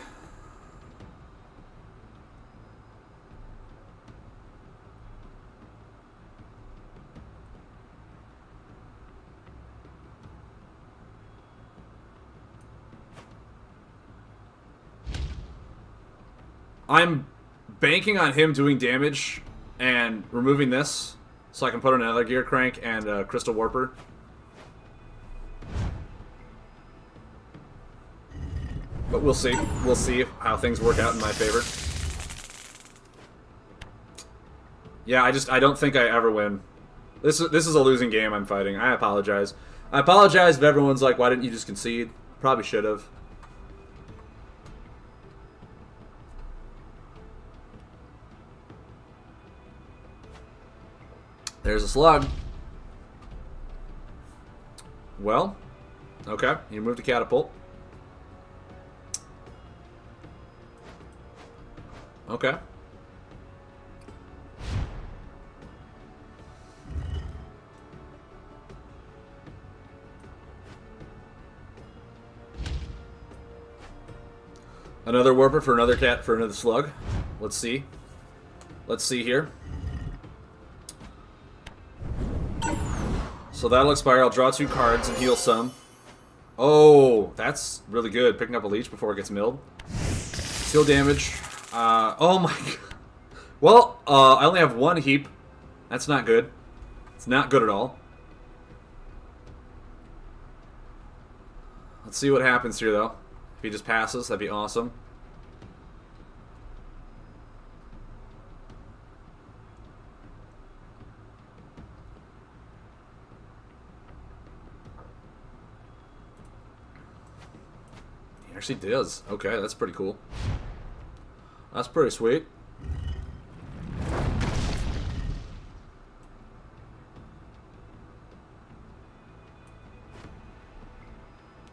[SPEAKER 1] I'm banking on him doing damage and removing this so I can put on another Gear Crank and a Crystal Warper. But we'll see. We'll see how things work out in my favor. Yeah, I don't think I ever win. This is a losing game I'm fighting. I apologize. I apologize if everyone's like, why didn't you just concede? Probably should have. There's a slug. Well, okay. You move to Catapult. Okay. Another Warper for another cat for another slug. Let's see. Let's see here. So that'll expire. I'll draw 2 cards and heal some. Oh, that's really good. Picking up a leech before it gets milled. Heal damage. Oh my god. Well, I only have 1 heap. That's not good. It's not good at all. Let's see what happens here, though. If he just passes, that'd be awesome. He actually does. Okay, that's pretty cool. That's pretty sweet.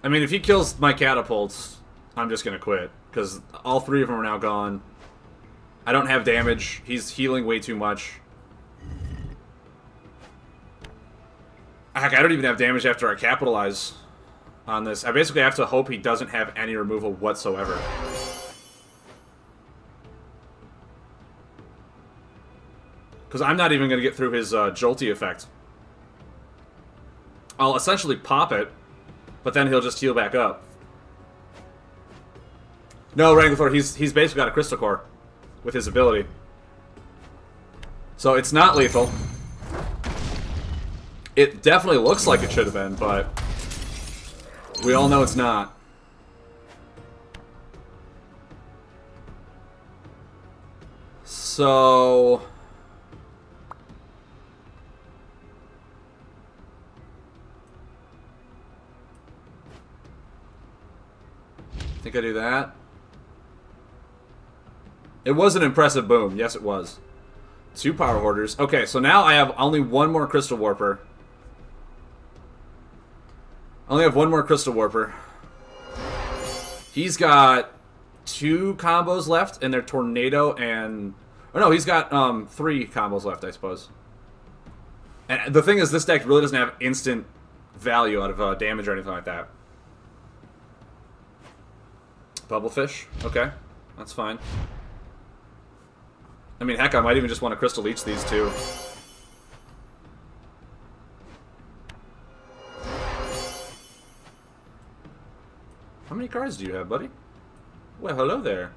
[SPEAKER 1] I mean, if he kills my catapults, I'm just gonna quit. Because all 3 of them are now gone. I don't have damage. He's healing way too much. Heck, I don't even have damage after I capitalize on this. I basically have to hope he doesn't have any removal whatsoever. Because I'm not even going to get through his jolty effect. I'll essentially pop it, but then he'll just heal back up. No, Wrangler, he's basically got a Crystal Core with his ability. So it's not lethal. It definitely looks like it should have been, but we all know it's not. So I think I do that. It was an impressive boom. Yes, it was. 2 Power Hoarders. Okay, so now I have only 1 more Crystal Warper. I only have 1 more Crystal Warper. He's got 2 combos left, and they're Tornado and... Oh no, he's got 3 combos left, I suppose. And the thing is, this deck really doesn't have instant value out of damage or anything like that. Bubblefish. Okay, that's fine. I mean, heck, I might even just want to Crystal Leech these 2. How many cards do you have, buddy? Well, hello there.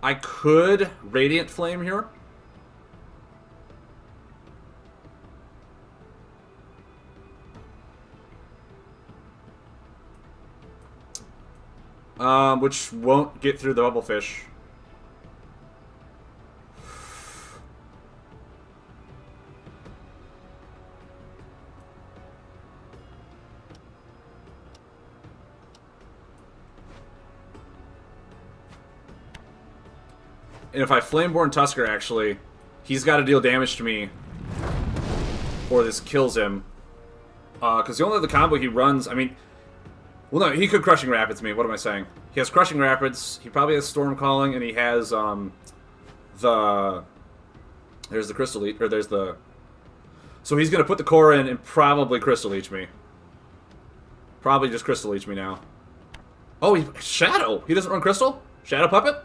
[SPEAKER 1] I could Radiant Flame here. Which won't get through the Bubblefish. And if I Flameborn Tusker, actually, he's got to deal damage to me, or this kills him. Because the only other combo he runs, I mean... Well, no, he could Crushing Rapids me. What am I saying? He has Crushing Rapids. He probably has Storm Calling, and he has the. There's the Crystal Leech, or there's the. So he's gonna put the core in and probably Crystal Leech me. Probably just Crystal Leech me now. Oh, Shadow. He doesn't run Crystal. Shadow Puppet.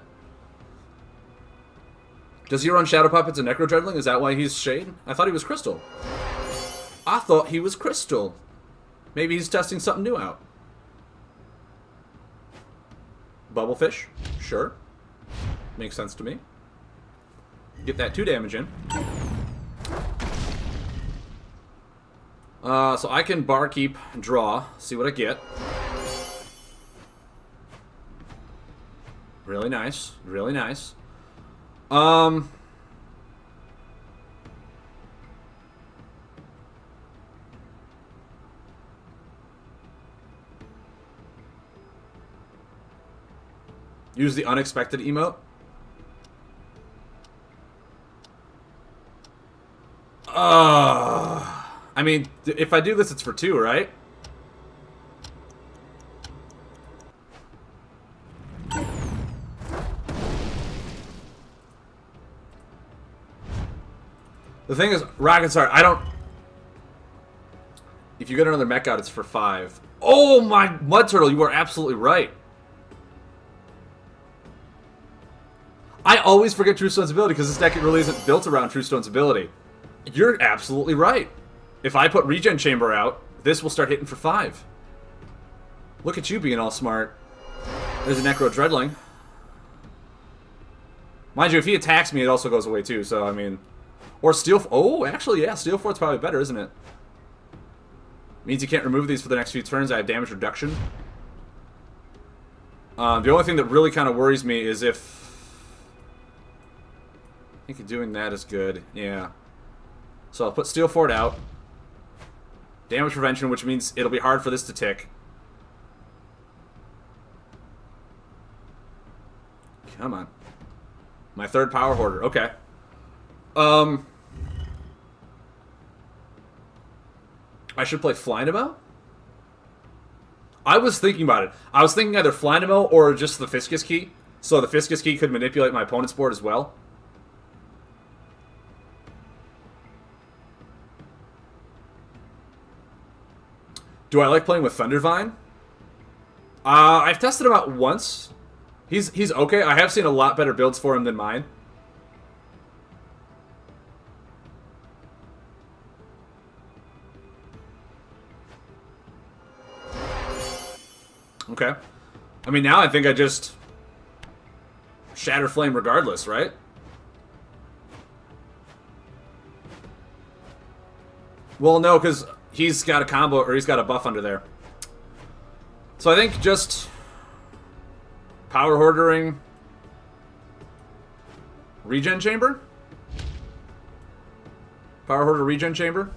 [SPEAKER 1] Does he run Shadow Puppets and Necro Dreadling? Is that why he's Shade? I thought he was Crystal. I thought he was Crystal. Maybe he's testing something new out. Bubblefish. Sure. Makes sense to me. Get that 2 damage in. So I can barkeep and draw. See what I get. Really nice. Really nice. Use the unexpected emote. I mean, if I do this, it's for 2, right? The thing is, Rocket Star, I don't... If you get another mech out, it's for 5. Oh my Mud Turtle, you are absolutely right. I always forget True Stone's ability because this deck really isn't built around True Stone's ability. You're absolutely right. If I put Regen Chamber out, this will start hitting for 5. Look at you being all smart. There's a Necro Dreadling. Mind you, if he attacks me, it also goes away too, so I mean... Or Steel... Oh, actually, yeah, Steel Fort's probably better, isn't it? Means you can't remove these for the next few turns. I have damage reduction. The only thing that really kind of worries me is if... I think doing that is good, yeah. So I'll put Steel Fort out. Damage prevention, which means it'll be hard for this to tick. Come on. My 3rd Power Hoarder, okay. I should play Flynamo? I was thinking about it. I was thinking either Flynamo or just the Fiscus Key. So the Fiscus Key could manipulate my opponent's board as well. Do I like playing with Thundervine? I've tested him out once. He's okay. I have seen a lot better builds for him than mine. Okay. I mean, now I think I just Shatter Flame regardless, right? Well, no, because he's got a combo, or he's got a buff under there. So I think just Power Hoardering, Regen Chamber? Power Hoarder Regen Chamber?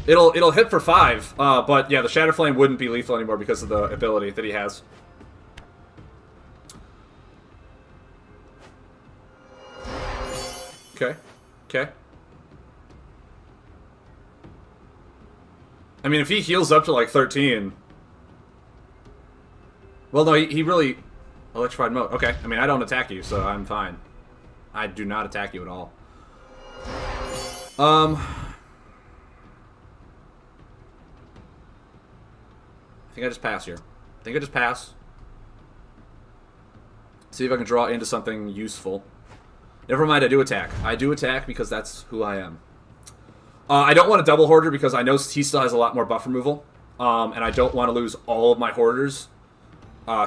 [SPEAKER 1] It'll hit for 5, but yeah, the Shatter Flame wouldn't be lethal anymore because of the ability that he has. Okay. Okay. I mean, if he heals up to like 13... Well, no, he really... Electrified mode. Okay, I mean, I don't attack you, so I'm fine. I do not attack you at all. I think I just pass here. I think I just pass. See if I can draw into something useful. Never mind, I do attack. I do attack because that's who I am. I don't want a double hoarder because I know he still has a lot more buff removal. And I don't want to lose all of my hoarders.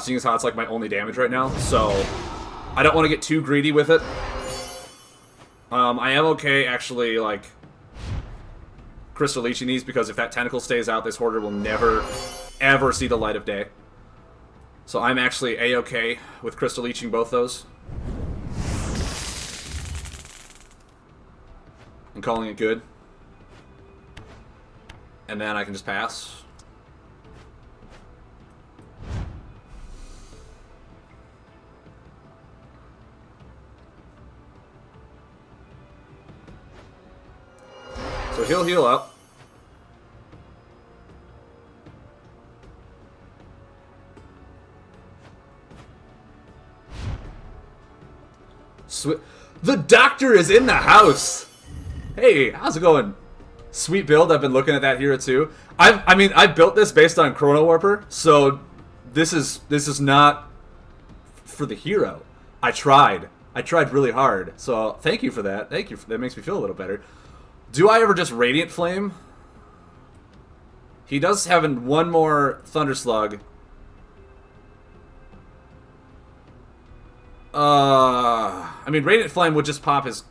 [SPEAKER 1] Seeing as how it's like my only damage right now. So, I don't want to get too greedy with it. I am okay actually, like, Crystal Leeching these because if that Tentacle stays out, this hoarder will never, ever see the light of day. So I'm actually A-okay with Crystal Leeching both those. And calling it good. And then I can just pass. So he'll heal up. Sweet. The doctor is in the house. Hey, how's it going? Sweet build. I've been looking at that hero too. I built this based on Chrono Warper, so this is not for the hero. I tried really hard. So thank you for that. Thank you. That makes me feel a little better. Do I ever just Radiant Flame? He does have one more Thunder Slug. I mean, Radiant Flame would just pop his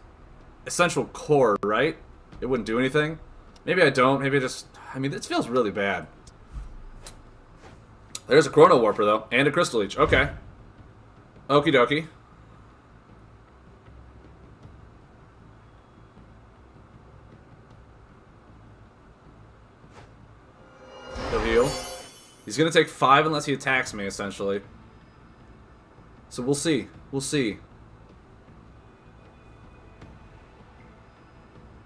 [SPEAKER 1] essential core, right? It wouldn't do anything. Maybe I don't. Maybe I just... I mean, this feels really bad. There's a Chrono Warper, though. And a Crystal Leech. Okay. Okie dokie. He'll heal. He's going to take 5 unless he attacks me, essentially. So we'll see. We'll see.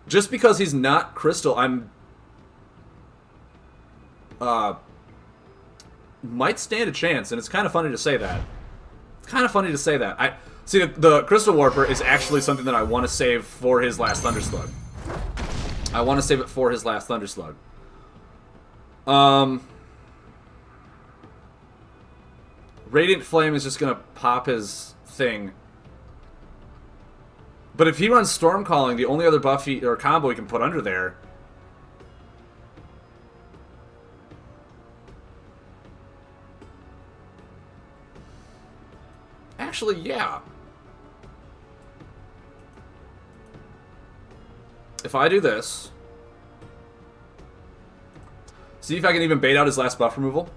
[SPEAKER 1] Just because he's not Crystal, I'm... might stand a chance, and it's kind of funny to say that. It's kind of funny to say that. See, the Crystal Warper is actually something that I want to save for his last Thunder Slug. I want to save it for his last Thunder Slug. Radiant Flame is just going to pop his thing. But if he runs Storm Calling, the only other buff or combo he can put under there... Actually, yeah. If I do this... See if I can even bait out his last buff removal.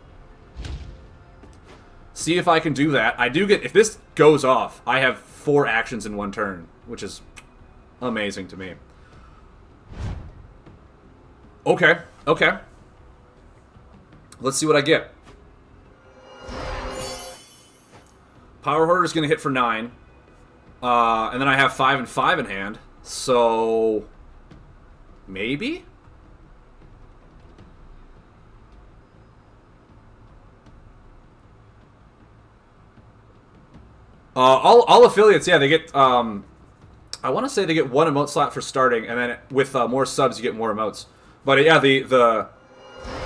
[SPEAKER 1] See if I can do that. I do get... If this goes off, I have 4 actions in 1 turn, which is amazing to me. Okay, okay. Let's see what I get. Power Hoarder is going to hit for 9. And then I have 5 and 5 in hand. So... maybe? All affiliates, yeah, they get, I want to say they get 1 emote slot for starting, and then with more subs, you get more emotes. But yeah, the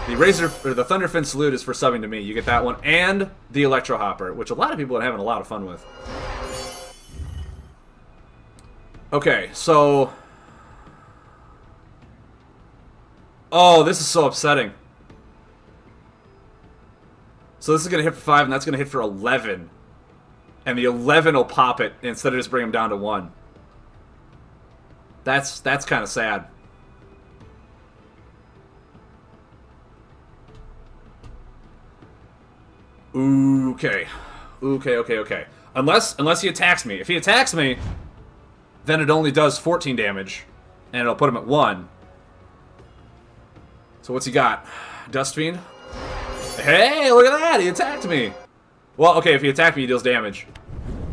[SPEAKER 1] Razor, or the Thunderfin Salute is for subbing to me. You get that one, and the Electro Hopper, which a lot of people are having a lot of fun with. Okay, so... oh, this is so upsetting. So this is going to hit for 5, and that's going to hit for 11. And the 11 will pop it instead of just bring him down to 1. That's kind of sad. Okay. Okay. Unless he attacks me. If he attacks me, then it only does 14 damage. And it'll put him at 1. So what's he got? Dust Fiend? Hey, look at that! He attacked me! Well, okay, if he attacked me, he deals damage.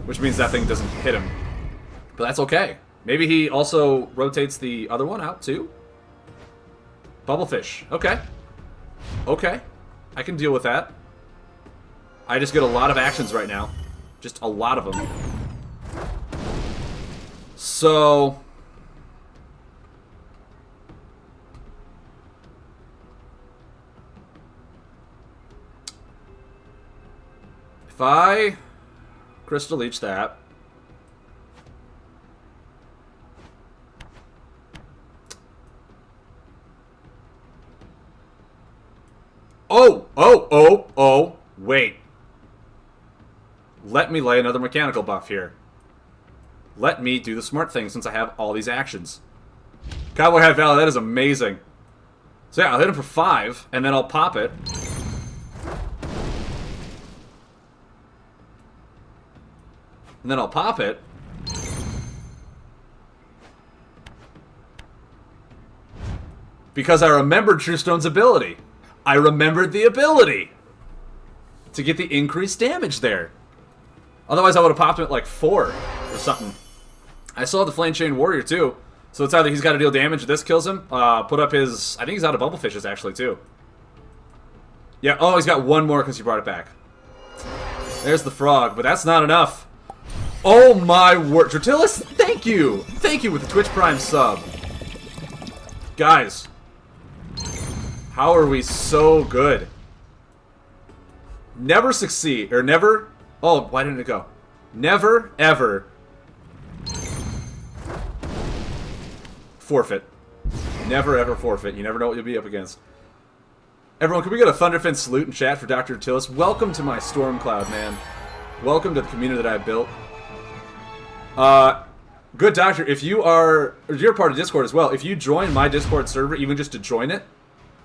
[SPEAKER 1] Which means that thing doesn't hit him. But that's okay. Maybe he also rotates the other one out, too? Bubblefish. Okay. Okay. I can deal with that. I just get a lot of actions right now. Just a lot of them. So... if I Crystal Leech that. Oh, wait. Let me lay another mechanical buff here. Let me do the smart thing since I have all these actions. Cowboy Hat Valley, that is amazing. So yeah, I'll hit him for 5, and then I'll pop it. And then I'll pop it. Because I remembered Truestone's ability. I remembered the ability to get the increased damage there. Otherwise, I would have popped him at like 4 or something. I still have the Flame Chain Warrior too. So it's either he's got to deal damage, this kills him. Put up his... I think he's out of Bubblefishes actually too. Yeah, oh, he's got 1 more because he brought it back. There's the frog, but that's not enough. Oh my word. Dratilis, thank you. Thank you with the Twitch Prime sub. Guys. How are we so good? Never succeed. Or never. Oh, why didn't it go? Never, ever. Forfeit. Never, ever forfeit. You never know what you'll be up against. Everyone, can we get a Thunderfin salute in chat for Dr. Tillis? Welcome to my Stormcloud, man. Welcome to the community that I built. Good Doctor, if you are... You're part of Discord as well. If you join my Discord server, even just to join it,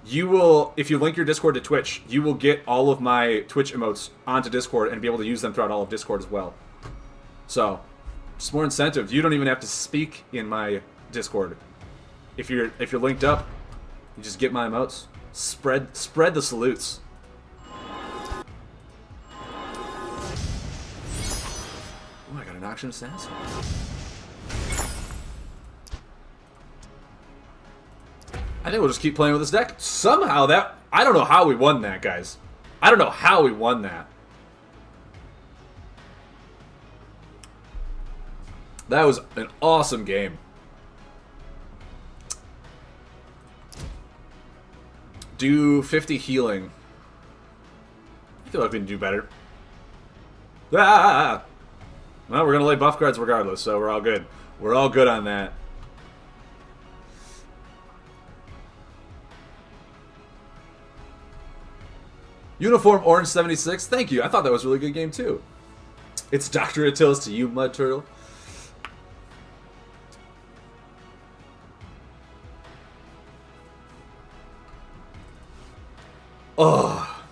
[SPEAKER 1] you will... If you link your Discord to Twitch, you will get all of my Twitch emotes onto Discord and be able to use them throughout all of Discord as well. So, just more incentive. You don't even have to speak in my Discord. If you're linked up, you just get my emotes. Spread the salutes. Oh, I got an Auction Assassin. I think we'll just keep playing with this deck. Somehow that... I don't know how we won that, guys. I don't know how we won that. That was an awesome game. Do 50 healing. I feel like we can do better. Ah! Well, we're going to lay buff cards regardless, so we're all good. We're all good on that. Uniform Orange 76, thank you. I thought that was a really good game, too. It's Dr. Attilis to you, Mud Turtle. Oh.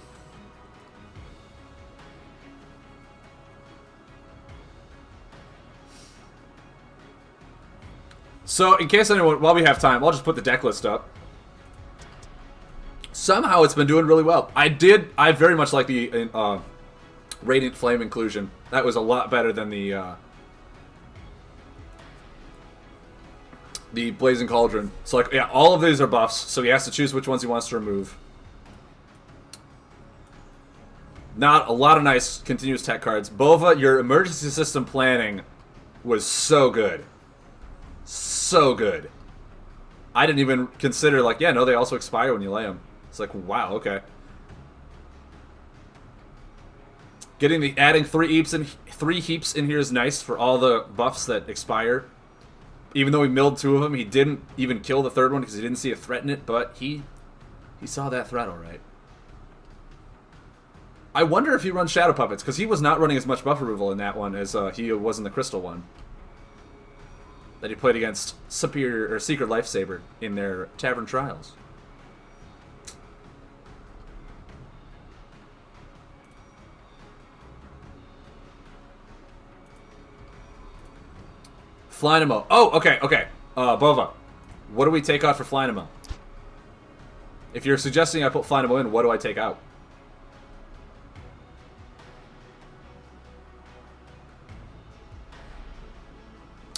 [SPEAKER 1] So, in case anyone, while we have time, I'll just put the deck list up. Somehow it's been doing really well. I very much like the Radiant Flame inclusion. That was a lot better than the Blazing Cauldron. So, like, yeah, all of these are buffs, so he has to choose which ones he wants to remove. Not a lot of nice continuous tech cards. Bova, your emergency system planning was so good. So good. I didn't even consider, like, yeah, no, they also expire when you lay them. It's like, wow, okay. Adding 3 heaps in here is nice for all the buffs that expire. Even though he milled 2 of them, he didn't even kill the 3rd one because he didn't see a threat in it, but he saw that threat all right. I wonder if he runs Shadow Puppets, because he was not running as much buff removal in that one as he was in the Crystal one. That he played against Superior or Secret Lifesaver in their Tavern Trials. Flynamo. Oh, okay. Bova, what do we take out for Flynamo? If you're suggesting I put Flynamo in, what do I take out?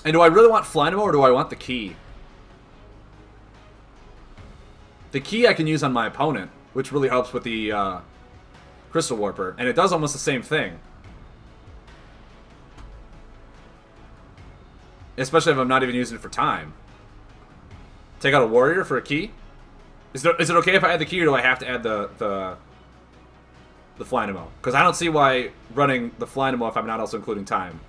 [SPEAKER 1] And do I really want Flynamo or do I want the key? The key I can use on my opponent, which really helps with the Crystal Warper. And it does almost the same thing. Especially if I'm not even using it for time. Take out a warrior for a key? Is it okay if I add the key or do I have to add the Flynamo? Because I don't see why running the Flynamo if I'm not also including time.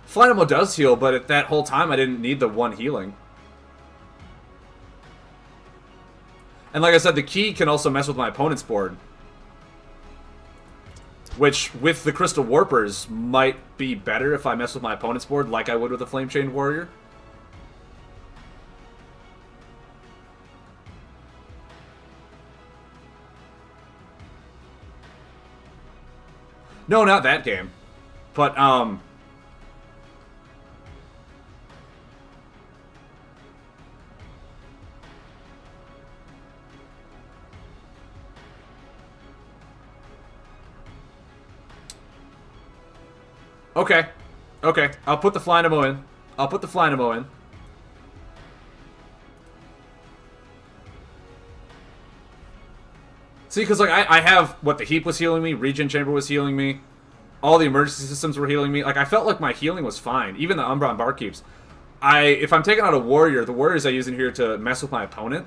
[SPEAKER 1] Flynamo does heal, but at that whole time I didn't need the 1 healing. And like I said, the key can also mess with my opponent's board. Which, with the Crystal Warpers, might be better if I mess with my opponent's board like I would with a Flame Chain Warrior. No, not that game. But, Okay. I'll put the Flynamo in. See, because like I have what the Heap was healing me, Regen Chamber was healing me. all the emergency systems were healing me. Like, I felt like my healing was fine. Even the Umbron Barkeeps. If I'm taking out a warrior, the warriors I use in here to mess with my opponent.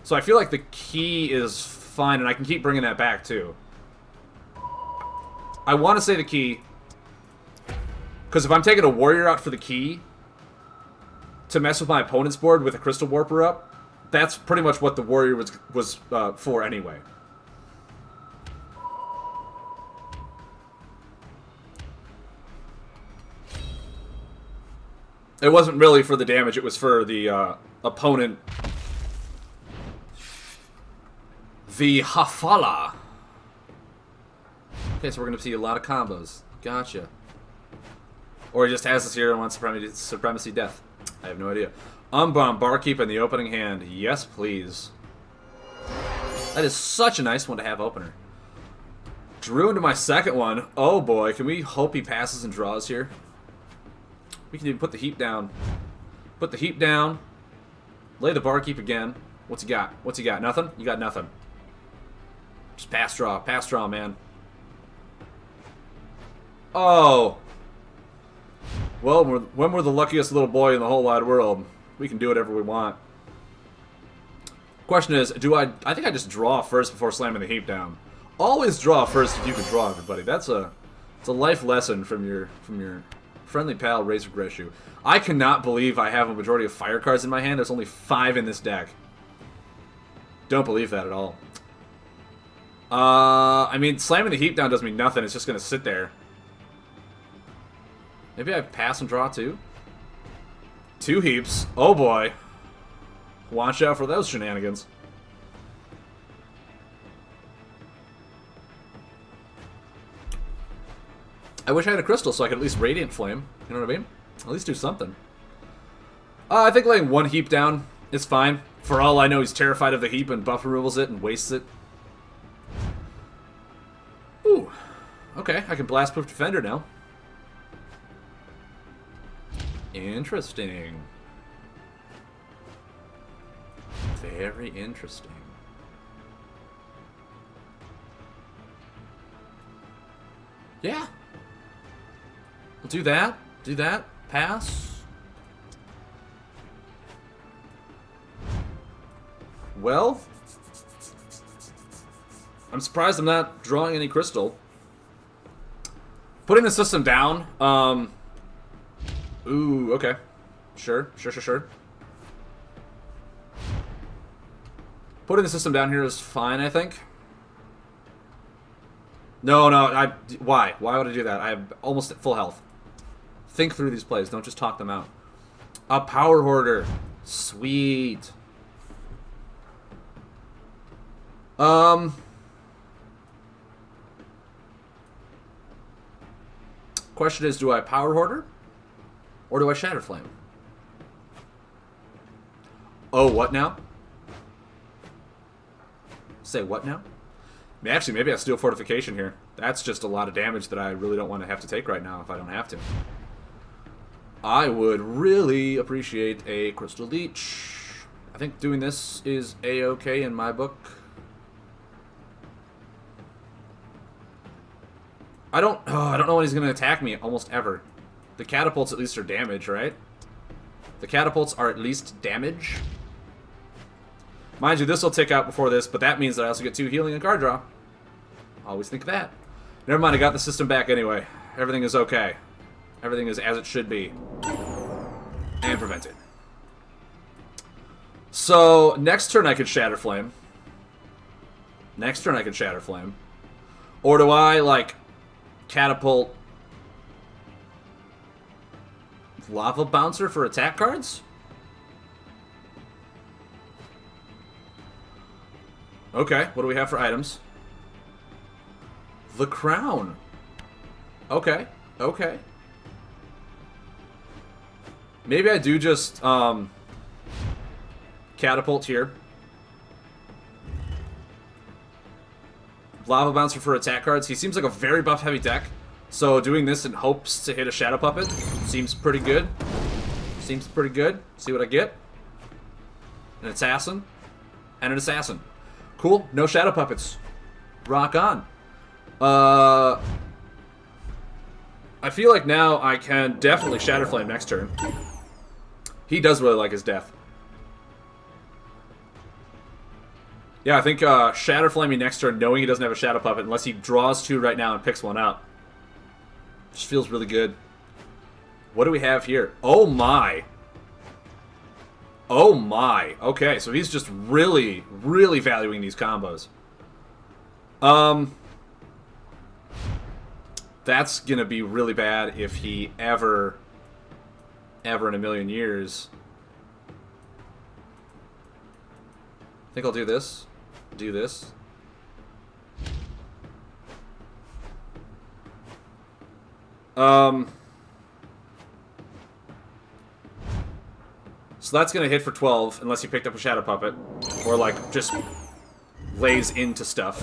[SPEAKER 1] So I feel like the key is fine, and I can keep bringing that back, too. I want to say the key, because if I'm taking a warrior out for the key to mess with my opponent's board with a Crystal Warper up, that's pretty much what the warrior was for anyway. It wasn't really for the damage, it was for the opponent. The Hafala. Okay, so we're going to see a lot of combos. Gotcha. Or he just has this here and wants Supremacy Death. I have no idea. Umbron Barkeep in the opening hand. Yes, please. That is such a nice one to have opener. Drew into my second one. Oh boy, can we hope he passes and draws here? We can even put the heap down. Put the heap down. Lay the Barkeep again. What's he got? What's he got? Nothing? You got nothing. Just pass draw, man. Oh. Well, when we're the luckiest little boy in the whole wide world, we can do whatever we want. Question is, I think I just draw first before slamming the heap down. Always draw first if you can draw, everybody. It's a life lesson from your friendly pal Razor Greshu. I cannot believe I have a majority of fire cards in my hand. There's only 5 in this deck. Don't believe that at all. I mean, slamming the heap down does me nothing. It's just gonna sit there. Maybe I pass and draw too? 2 heaps. Oh boy. Watch out for those shenanigans. I wish I had a crystal so I could at least Radiant Flame. You know what I mean? At least do something. I think laying 1 heap down is fine. For all I know, he's terrified of the heap and buff removals it and wastes it. Ooh. Okay, I can Blast Proof Defender now. Interesting. Very interesting. Yeah. We'll do that. Do that. Pass. Well, I'm surprised I'm not drawing any crystal. Putting the system down. Ooh, okay. Sure. Putting the system down here is fine, I think. No, why? Why would I do that? I have almost full health. Think through these plays. Don't just talk them out. A Power Hoarder. Sweet. Question is, do I Power Hoarder? Or do I Shatter Flame? Oh, what now? Say what now? Actually, maybe I steal Fortification here. That's just a lot of damage that I really don't want to have to take right now if I don't have to. I would really appreciate a Crystal Leech. I think doing this is A-okay in my book. I don't know when he's going to attack me almost ever. The catapults at least are damage, right? The catapults are at least damage. Mind you, this will tick out before this, but that means that I also get 2 healing and card draw. Always think of that. Never mind, I got the system back anyway. Everything is okay. Everything is as it should be. And prevented. So, next turn I could Shatter Flame. Next turn I could Shatter Flame. Or do I, like, catapult Lava Bouncer for attack cards? Okay, what do we have for items? The Crown. Okay, okay. Maybe I do just, catapult here. Lava Bouncer for attack cards. He seems like a very buff-heavy deck. So doing this in hopes to hit a Shadow Puppet seems pretty good. Seems pretty good. See what I get? An Assassin. And an Assassin. Cool. No Shadow Puppets. Rock on. I feel like now I can definitely Shatter Flame next turn. He does really like his death. Yeah, I think Shatter Flaming next turn, knowing he doesn't have a Shadow Puppet, unless he draws 2 right now and picks 1 out. Just feels really good. What do we have here? Oh my. Oh my. Okay, so he's just really, really valuing these combos. That's gonna be really bad if he ever in a million years. I think I'll do this. Do this. So that's gonna hit for 12, unless he picked up a Shadow Puppet. Or, like, just lays into stuff.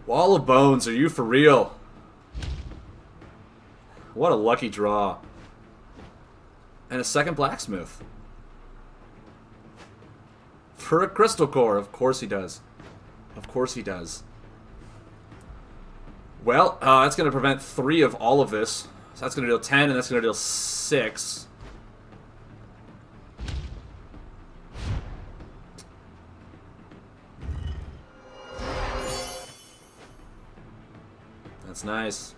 [SPEAKER 1] Wall of Bones, are you for real? What a lucky draw. And a second Blacksmith. For a Crystal Core, of course he does. Of course he does. Well, that's going to prevent 3 of all of this. So that's going to deal 10, and that's going to deal 6. That's nice.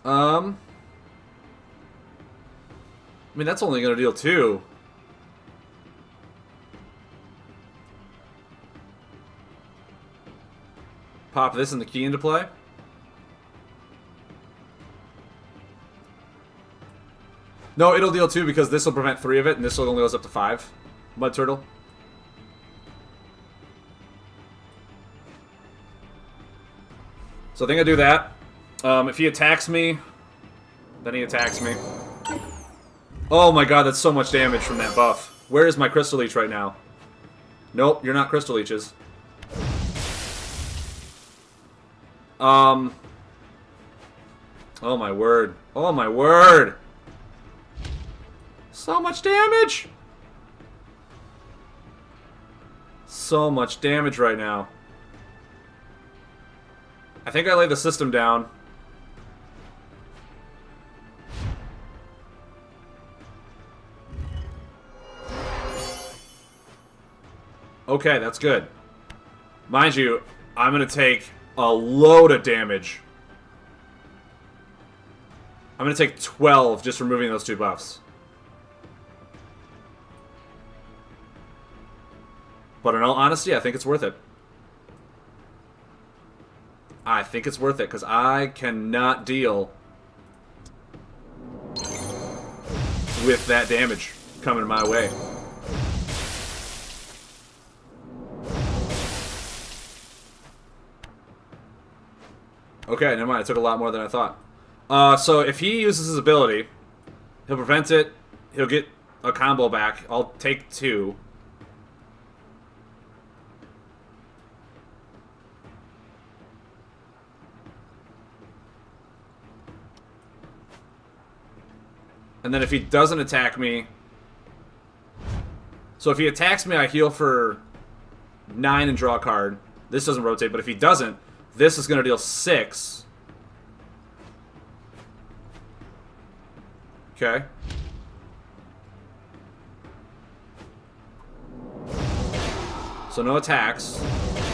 [SPEAKER 1] I mean, that's only going to deal 2. Pop this and the key into play. No, it'll deal 2 because this will prevent 3 of it, and this will only goes up to 5. Mud Turtle. So I think I do that. If he attacks me, then he attacks me. Oh my god, that's so much damage from that buff. Where is my Crystal Leech right now? Nope, you're not Crystal Leeches. Oh my word. Oh my word! So much damage! So much damage right now. I think I laid the system down. Okay, that's good. Mind you, I'm gonna take a load of damage. I'm gonna take 12 just removing those 2 buffs. But in all honesty, I think it's worth it. I think it's worth it, because I cannot deal with that damage coming my way. Okay, never mind. I took a lot more than I thought. So if he uses his ability, he'll prevent it. He'll get a combo back. I'll take 2. And then if he doesn't attack me... So if he attacks me, I heal for 9 and draw a card. This doesn't rotate, but if he doesn't, this is going to deal 6. Okay. So no attacks.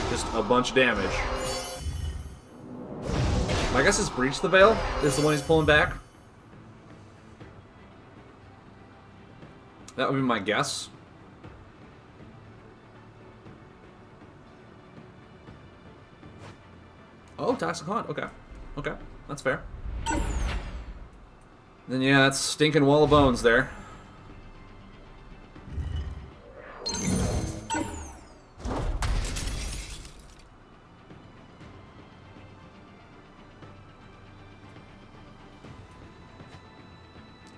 [SPEAKER 1] Just a bunch of damage. I guess it's Breach the Veil is the one he's pulling back. That would be my guess. Oh, Toxic Haunt. Okay. Okay. That's fair. Then, yeah, that's stinking Wall of Bones there.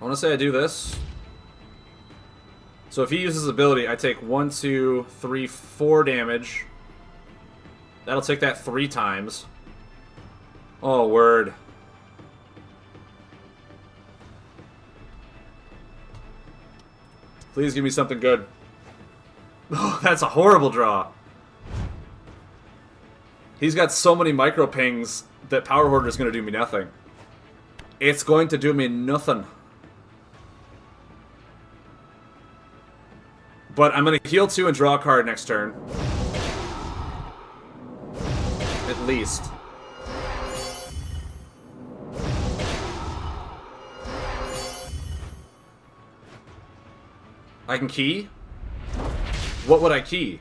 [SPEAKER 1] I want to say I do this. So if he uses his ability, I take 1, 2, 3, 4 damage. That'll take that 3 times. Oh, word. Please give me something good. Oh, that's a horrible draw. He's got so many micro pings that Power Hoarder is going to do me nothing. It's going to do me nothing. But I'm going to heal 2 and draw a card next turn. At least. I can key? What would I key?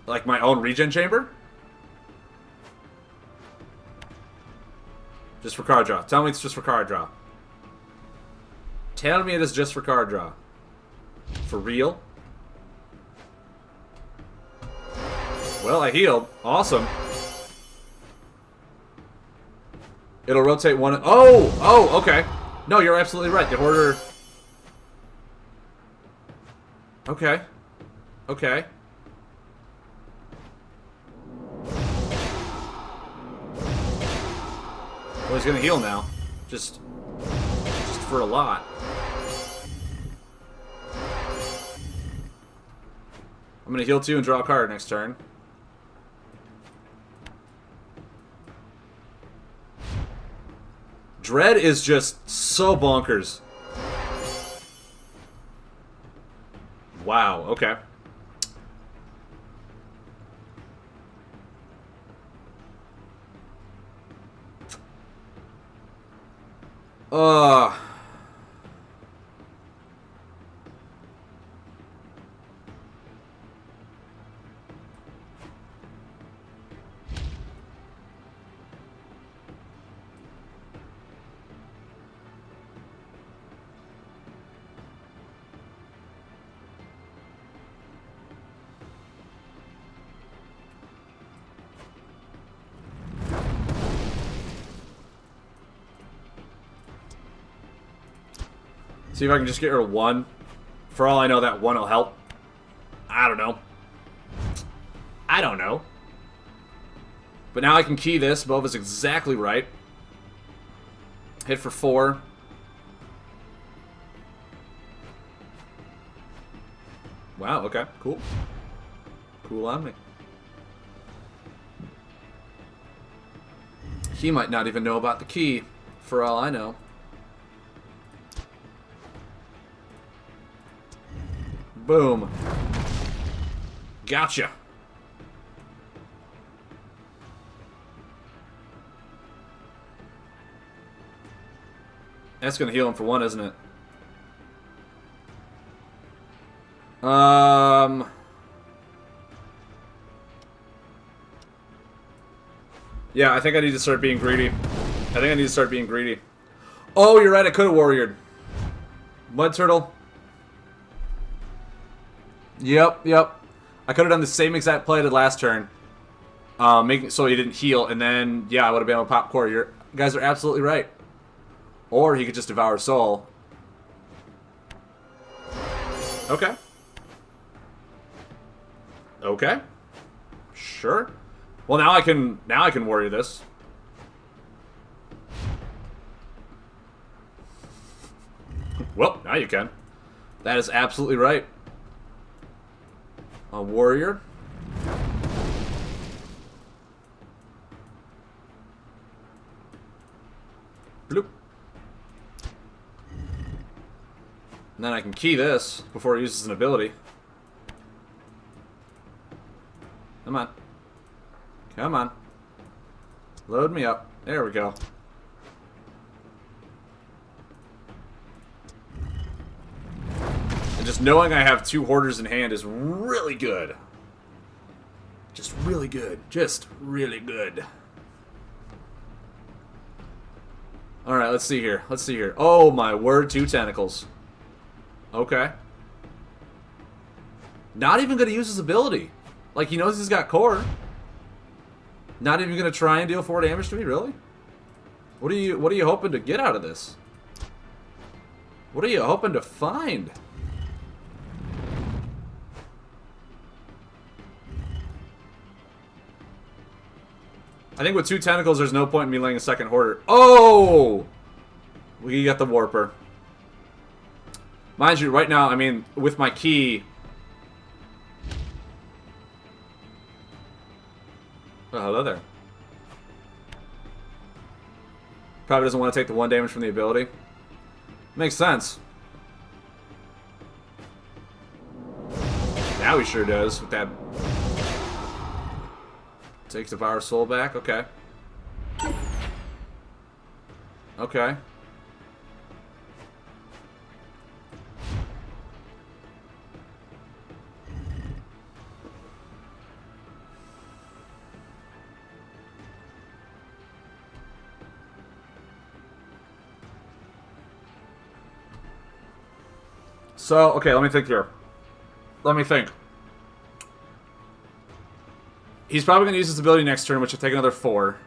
[SPEAKER 1] Like my own regen chamber? Just for card draw. Tell me it's just for card draw. Tell me it is just for card draw. For real? Well, I healed. Awesome. It'll rotate one. Oh! Oh, okay. No, you're absolutely right. The Hoarder... Okay. Okay. Well, he's gonna heal now. Just for a lot. I'm gonna heal 2 and draw a card next turn. Dread is just so bonkers. Wow, okay. See if I can just get rid of 1. For all I know, that 1 will help. I don't know. I don't know. But now I can key this. Bove is exactly right. Hit for 4. Wow, okay, cool. Cool on me. He might not even know about the key, for all I know. Boom. Gotcha. That's gonna heal him for 1, isn't it? Yeah, I think I need to start being greedy. Oh, you're right, I could have warriored. Mud Turtle. Yep. I could have done the same exact play I did last turn. Making so he didn't heal, and then, yeah, I would have been able to pop core. You guys are absolutely right. Or he could just devour soul. Okay. Okay. Sure. Well, now I can warrior this. Well, now you can. That is absolutely right. A warrior. Bloop. And then I can key this before it uses an ability. Come on. Come on. Load me up. There we go. And just knowing I have 2 Hoarders in hand is really good. Just really good. Just really good. Alright, let's see here. Let's see here. Oh my word, 2 tentacles. Okay. Not even going to use his ability. Like, he knows he's got core. Not even going to try and deal 4 damage to me, really? What are you hoping to get out of this? What are you hoping to find? I think with 2 tentacles, there's no point in me laying a second Hoarder. Oh! We got the warper. Mind you, right now, I mean, with my key... Oh, hello there. Probably doesn't want to take the 1 damage from the ability. Makes sense. Now he sure does with that. Takes the Power Soul back. Okay. Okay. So, okay, let me think here. Let me think. He's probably going to use his ability next turn, which will take another 4.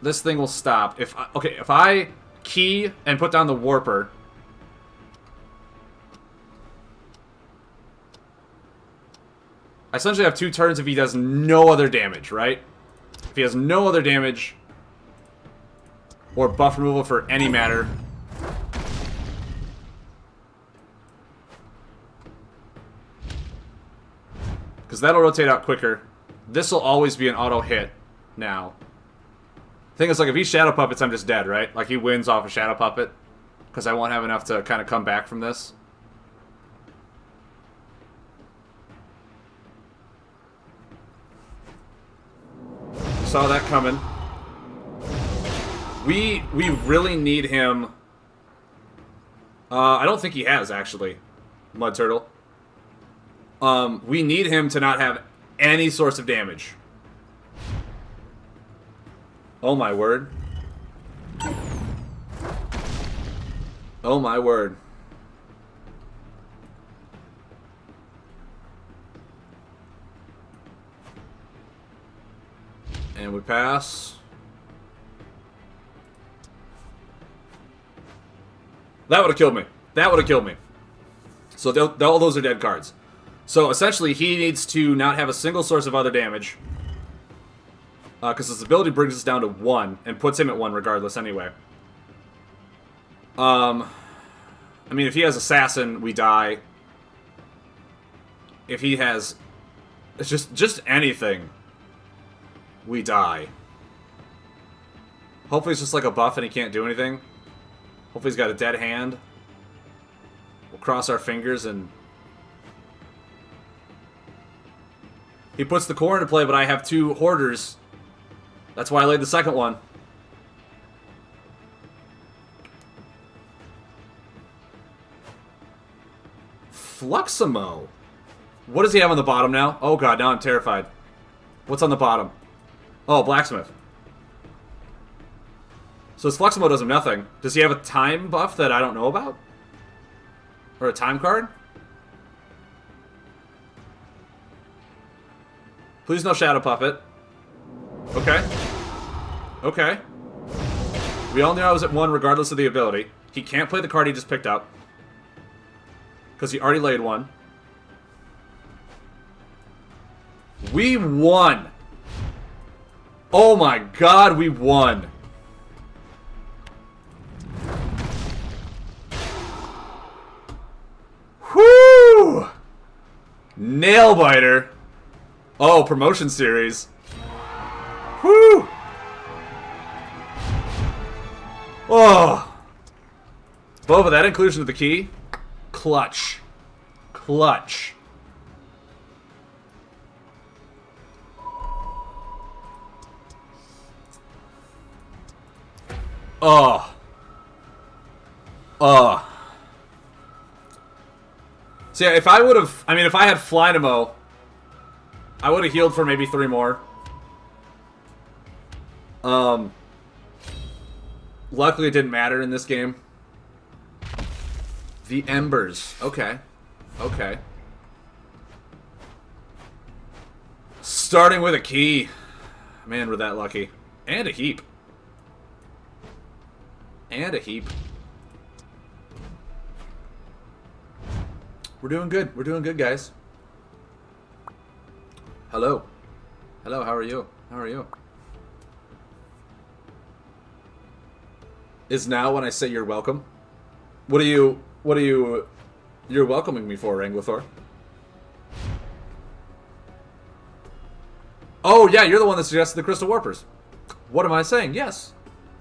[SPEAKER 1] This thing will stop. If I key and put down the warper, I essentially have 2 turns if he does no other damage, right? If he has no other damage or buff removal for any matter. Because that'll rotate out quicker. This will always be an auto hit now. Thing is, like, if he Shadow Puppets, I'm just dead, right? Like, he wins off a Shadow Puppet. Because I won't have enough to kind of come back from this. Saw that coming. We really need him. I don't think he has, actually. Mud Turtle. We need him to not have any source of damage. Oh my word. Oh my word. And we pass. That would have killed me. That would have killed me. So all those are dead cards. So essentially, he needs to not have a single source of other damage. Because his ability brings us down to 1 and puts him at 1 regardless anyway. I mean, if he has Assassin, we die. If he has... It's just anything. We die. Hopefully it's just like a buff and he can't do anything. Hopefully he's got a dead hand. We'll cross our fingers and... He puts the core into play, but I have 2 Hoarders. That's why I laid the second one. Fluximo. What does he have on the bottom now? Oh god, now I'm terrified. What's on the bottom? Oh, Blacksmith. So his Fluximo does him nothing. Does he have a time buff that I don't know about? Or a time card? Please no Shadow Puppet. Okay. Okay. We all knew I was at 1 regardless of the ability. He can't play the card he just picked up. Because he already laid 1. We won! Oh my god, we won! Whoo! Nailbiter! Oh, promotion series. Whoo! Oh! Boba, that inclusion of the key? Clutch. Clutch. Oh. Oh. So yeah, if I would have... I mean, if I had Flynamo, I would have healed for maybe 3 more. Luckily it didn't matter in this game. The Embers. Okay. Okay. Starting with a key. Man, we're that lucky. And a heap. And a heap. We're doing good. We're doing good, guys. Hello. Hello, how are you? How are you? Is now when I say you're welcome? What are you... You're welcoming me for, Ranglithor? Oh, yeah, you're the one that suggested the Crystal Warpers. What am I saying? Yes.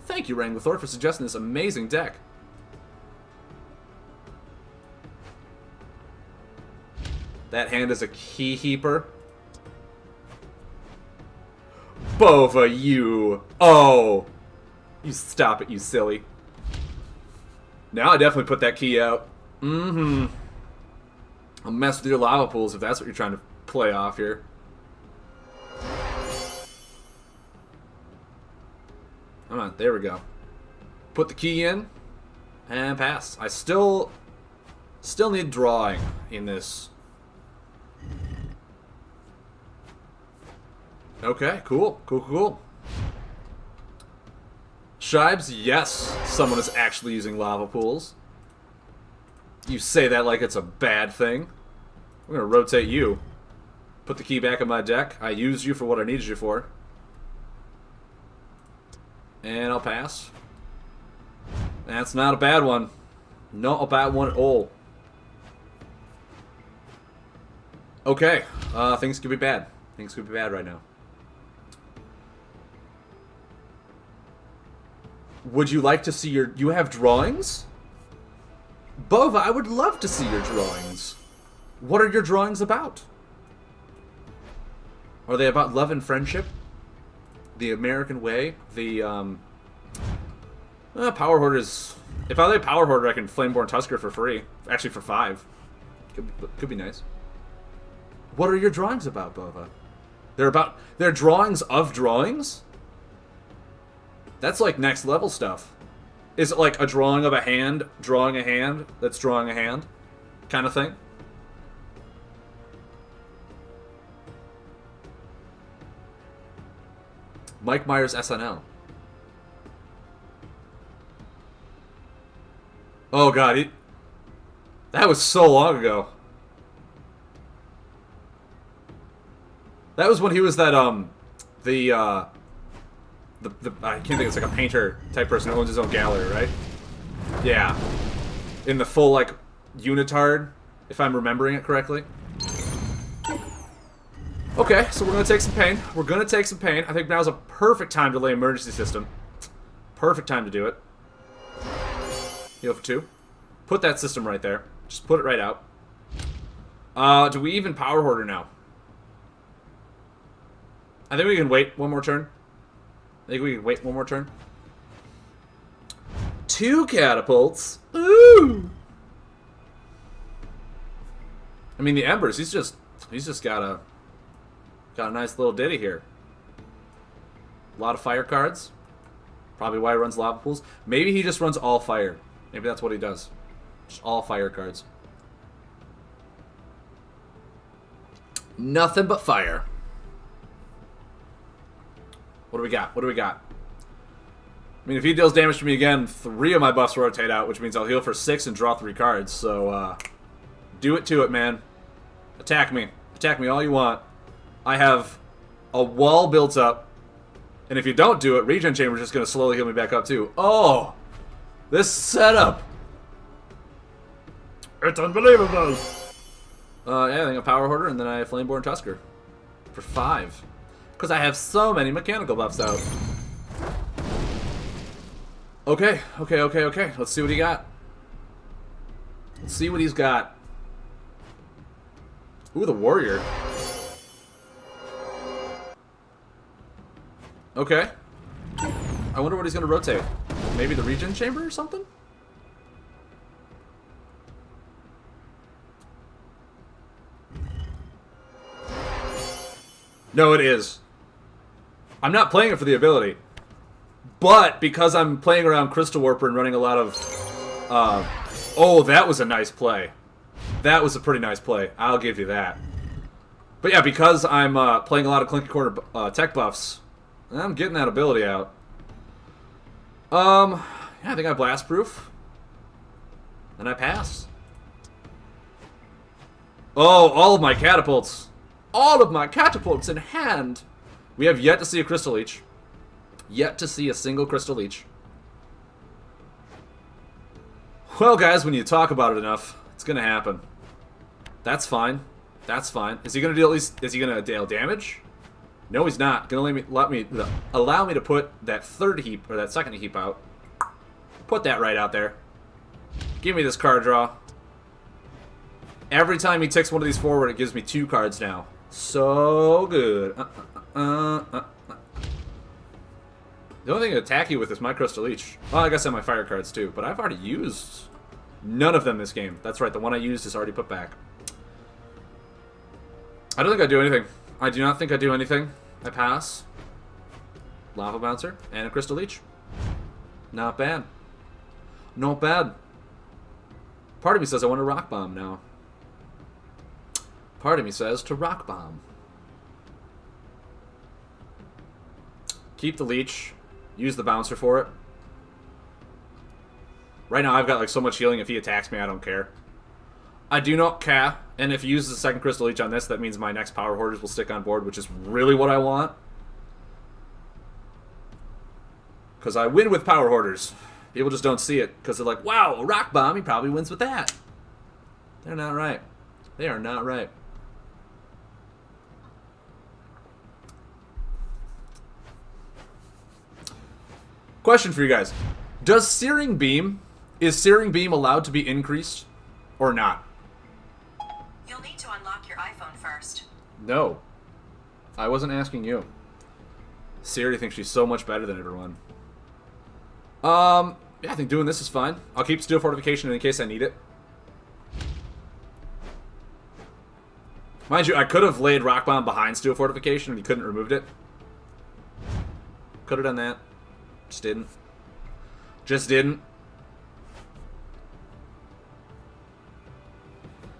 [SPEAKER 1] Thank you, Ranglithor, for suggesting this amazing deck. That hand is a Key Heaper. Bova, you. Oh. You stop it, you silly. Now I definitely put that key out. Mm-hmm. I'll mess with your lava pools if that's what you're trying to play off here. Come on, there we go. Put the key in and pass. I still need drawing in this. Okay, cool. Shibes, yes, someone is actually using lava pools. You say that like it's a bad thing. I'm gonna rotate you. Put the key back in my deck. I used you for what I needed you for. And I'll pass. That's not a bad one. Not a bad one at all. Okay, things could be bad. Things could be bad right now. Would you like to see your... You have drawings? Bova, I would love to see your drawings. What are your drawings about? Are they about love and friendship? The American way? The, Power Hoarders... If I play Power Hoarder, I can Flameborn Tusker for free. Actually, for 5. Could be nice. What are your drawings about, Bova? They're drawings of drawings? That's like next level stuff. Is it like a drawing of a hand, drawing a hand, that's drawing a hand? Kind of thing? Mike Myers SNL. Oh god, that was so long ago. That was when he was that, I can't think, it's like a painter type person who owns his own gallery, right? Yeah. In the full, like, unitard, if I'm remembering it correctly. Okay, so we're gonna take some pain. I think now's a perfect time to lay emergency system. Perfect time to do it. Heal for 2. Put that system right there. Just put it right out. Do we even Power Hoarder now? I think we can wait one more turn. 2 catapults. Ooh. I mean, the Embers. He's just got a nice little ditty here. A lot of fire cards. Probably why he runs lava pools. Maybe he just runs all fire. Maybe that's what he does. Just all fire cards. Nothing but fire. What do we got? I mean, if he deals damage to me again, 3 of my buffs rotate out, which means I'll heal for 6 and draw 3 cards. So, do it to it, man. Attack me. Attack me all you want. I have a wall built up. And if you don't do it, Regen Chamber's just going to slowly heal me back up, too. Oh! This setup! It's unbelievable! Yeah, I think a Power Hoarder, and then I have Flameborn Tusker. For 5. Because I have so many mechanical buffs out. Okay. Let's see what he got. Let's see what he's got. Ooh, the Warrior. Okay. I wonder what he's going to rotate. Maybe the Regen Chamber or something? No, it is. I'm not playing it for the ability. But because I'm playing around Crystal Warper and running a lot of... oh, that was a nice play. That was a pretty nice play. I'll give you that. But yeah, because I'm playing a lot of Clinky Corner tech buffs, I'm getting that ability out. Yeah, I think I Blast Proof. And I pass. Oh, all of my catapults. All of my catapults in hand. We have yet to see a Crystal Leech. Yet to see a single Crystal Leech. Well, guys, when you talk about it enough, it's gonna happen. That's fine. That's fine. Is he gonna deal at least? Is he gonna deal damage? No, he's not. Gonna allow me to put that third heap or that second heap out. Put that right out there. Give me this card draw. Every time he ticks one of these forward, it gives me 2 cards now. So good. The only thing to attack you with is my Crystal Leech. Well, I guess I have my fire cards too, but I've already used none of them this game. That's right, the one I used is already put back. I don't think I do anything. I do not think I do anything. I pass. Lava Bouncer and a Crystal Leech. Not bad. Not bad. Part of me says I want to Rock Bomb now. Part of me says to Rock Bomb. Keep the Leech. Use the Bouncer for it. Right now I've got like so much healing, if he attacks me I don't care. I do not care. And if he uses a second Crystal Leech on this, that means my next Power Hoarders will stick on board, which is really what I want. Because I win with Power Hoarders. People just don't see it, because they're like, wow, a Rock Bomb, he probably wins with that. They're not right. They are not right. Question for you guys. Does Searing Beam, is Searing Beam allowed to be increased or not?
[SPEAKER 2] You'll need to unlock your iPhone first.
[SPEAKER 1] No. I wasn't asking you. Siri thinks she's so much better than everyone. Yeah, I think doing this is fine. I'll keep Steel Fortification in case I need it. Mind you, I could have laid Rock Bomb behind Steel Fortification and he couldn't removed it. Could have done that. Just didn't. Just didn't.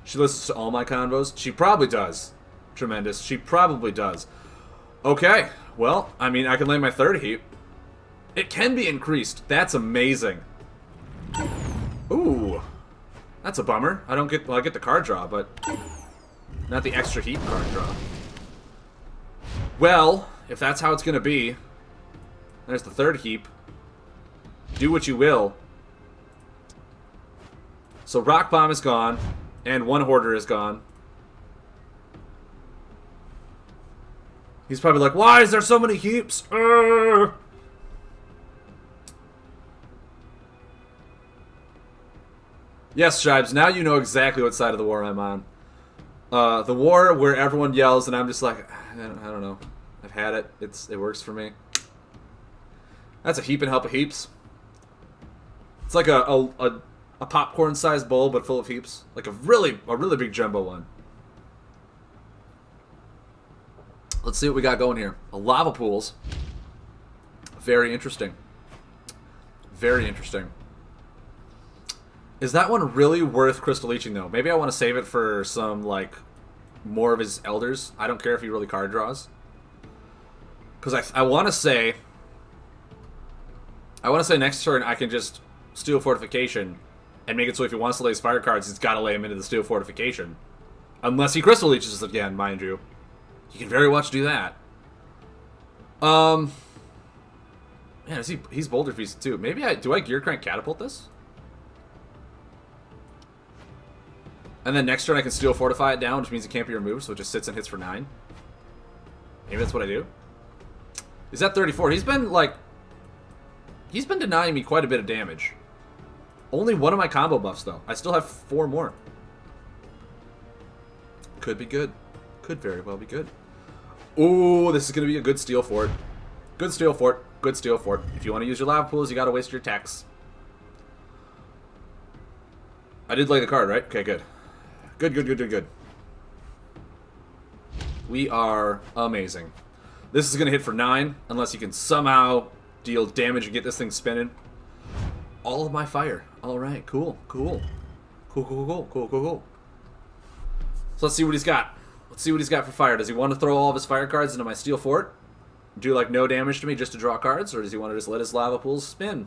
[SPEAKER 1] She listens to all my convos. She probably does. Tremendous. She probably does. Okay. Well, I mean, I can lay my third heap. It can be increased. That's amazing. Ooh. That's a bummer. I don't get... Well, I get the card draw, but... not the extra heap card draw. Well, if that's how it's going to be... There's the third heap. Do what you will. So Rock Bomb is gone. And one Hoarder is gone. He's probably like, why is there so many heaps? Yes, Shibes, now you know exactly what side of the war I'm on. The war where everyone yells and I'm just like, I don't know. I've had it. It works for me. That's a heap and help of heaps. It's like a popcorn-sized bowl, but full of heaps. Like a really big jumbo one. Let's see what we got going here. A lava pools. Very interesting. Very interesting. Is that one really worth Crystal Leeching, though? Maybe I want to save it for some, like, more of his elders. I don't care if he really card draws. Because I want to say... next turn I can just Steel Fortification and make it so if he wants to lay his fire cards, he's got to lay him into the Steel Fortification. Unless he Crystal Leeches again, mind you. He can very much do that. Man, he's Boulder Feast too. Maybe do I Gear Crank Catapult this? And then next turn I can Steel Fortify it down, which means it can't be removed, so it just sits and hits for 9. Maybe that's what I do. Is that 34? He's been, like... He's been denying me quite a bit of damage. Only one of my combo buffs, though. I still have 4 more. Could be good. Could very well be good. Ooh, this is going to be a good Steel Fort. Good Steel Fort. Good Steel Fort. If you want to use your lava pools, you got to waste your attacks. I did lay the card, right? Okay, good. Good. We are amazing. This is going to hit for 9, unless you can somehow deal damage and get this thing spinning. All of my fire. Alright, cool. So let's see what he's got. Let's see what he's got for fire. Does he want to throw all of his fire cards into my Steel Fort? Do, like, no damage to me just to draw cards? Or does he want to just let his lava pools spin?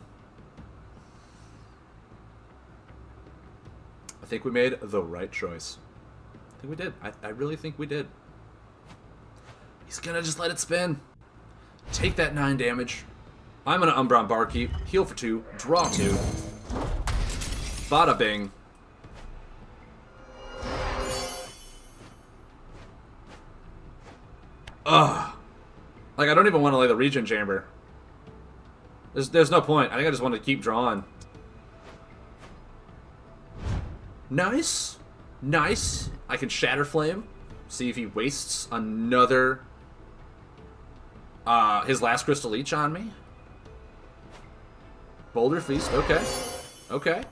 [SPEAKER 1] I think we made the right choice. I think we did. I really think we did. He's gonna just let it spin. Take that 9 damage. I'm gonna Umbron Barkeep, heal for 2, draw 2. Bada bing. Ugh. Like, I don't even want to lay the regen chamber. There's no point. I think I just want to keep drawing. Nice. Nice. I can Shatter Flame. See if he wastes another... his last Crystal Leech on me. Boulder Feast. Okay. Okay.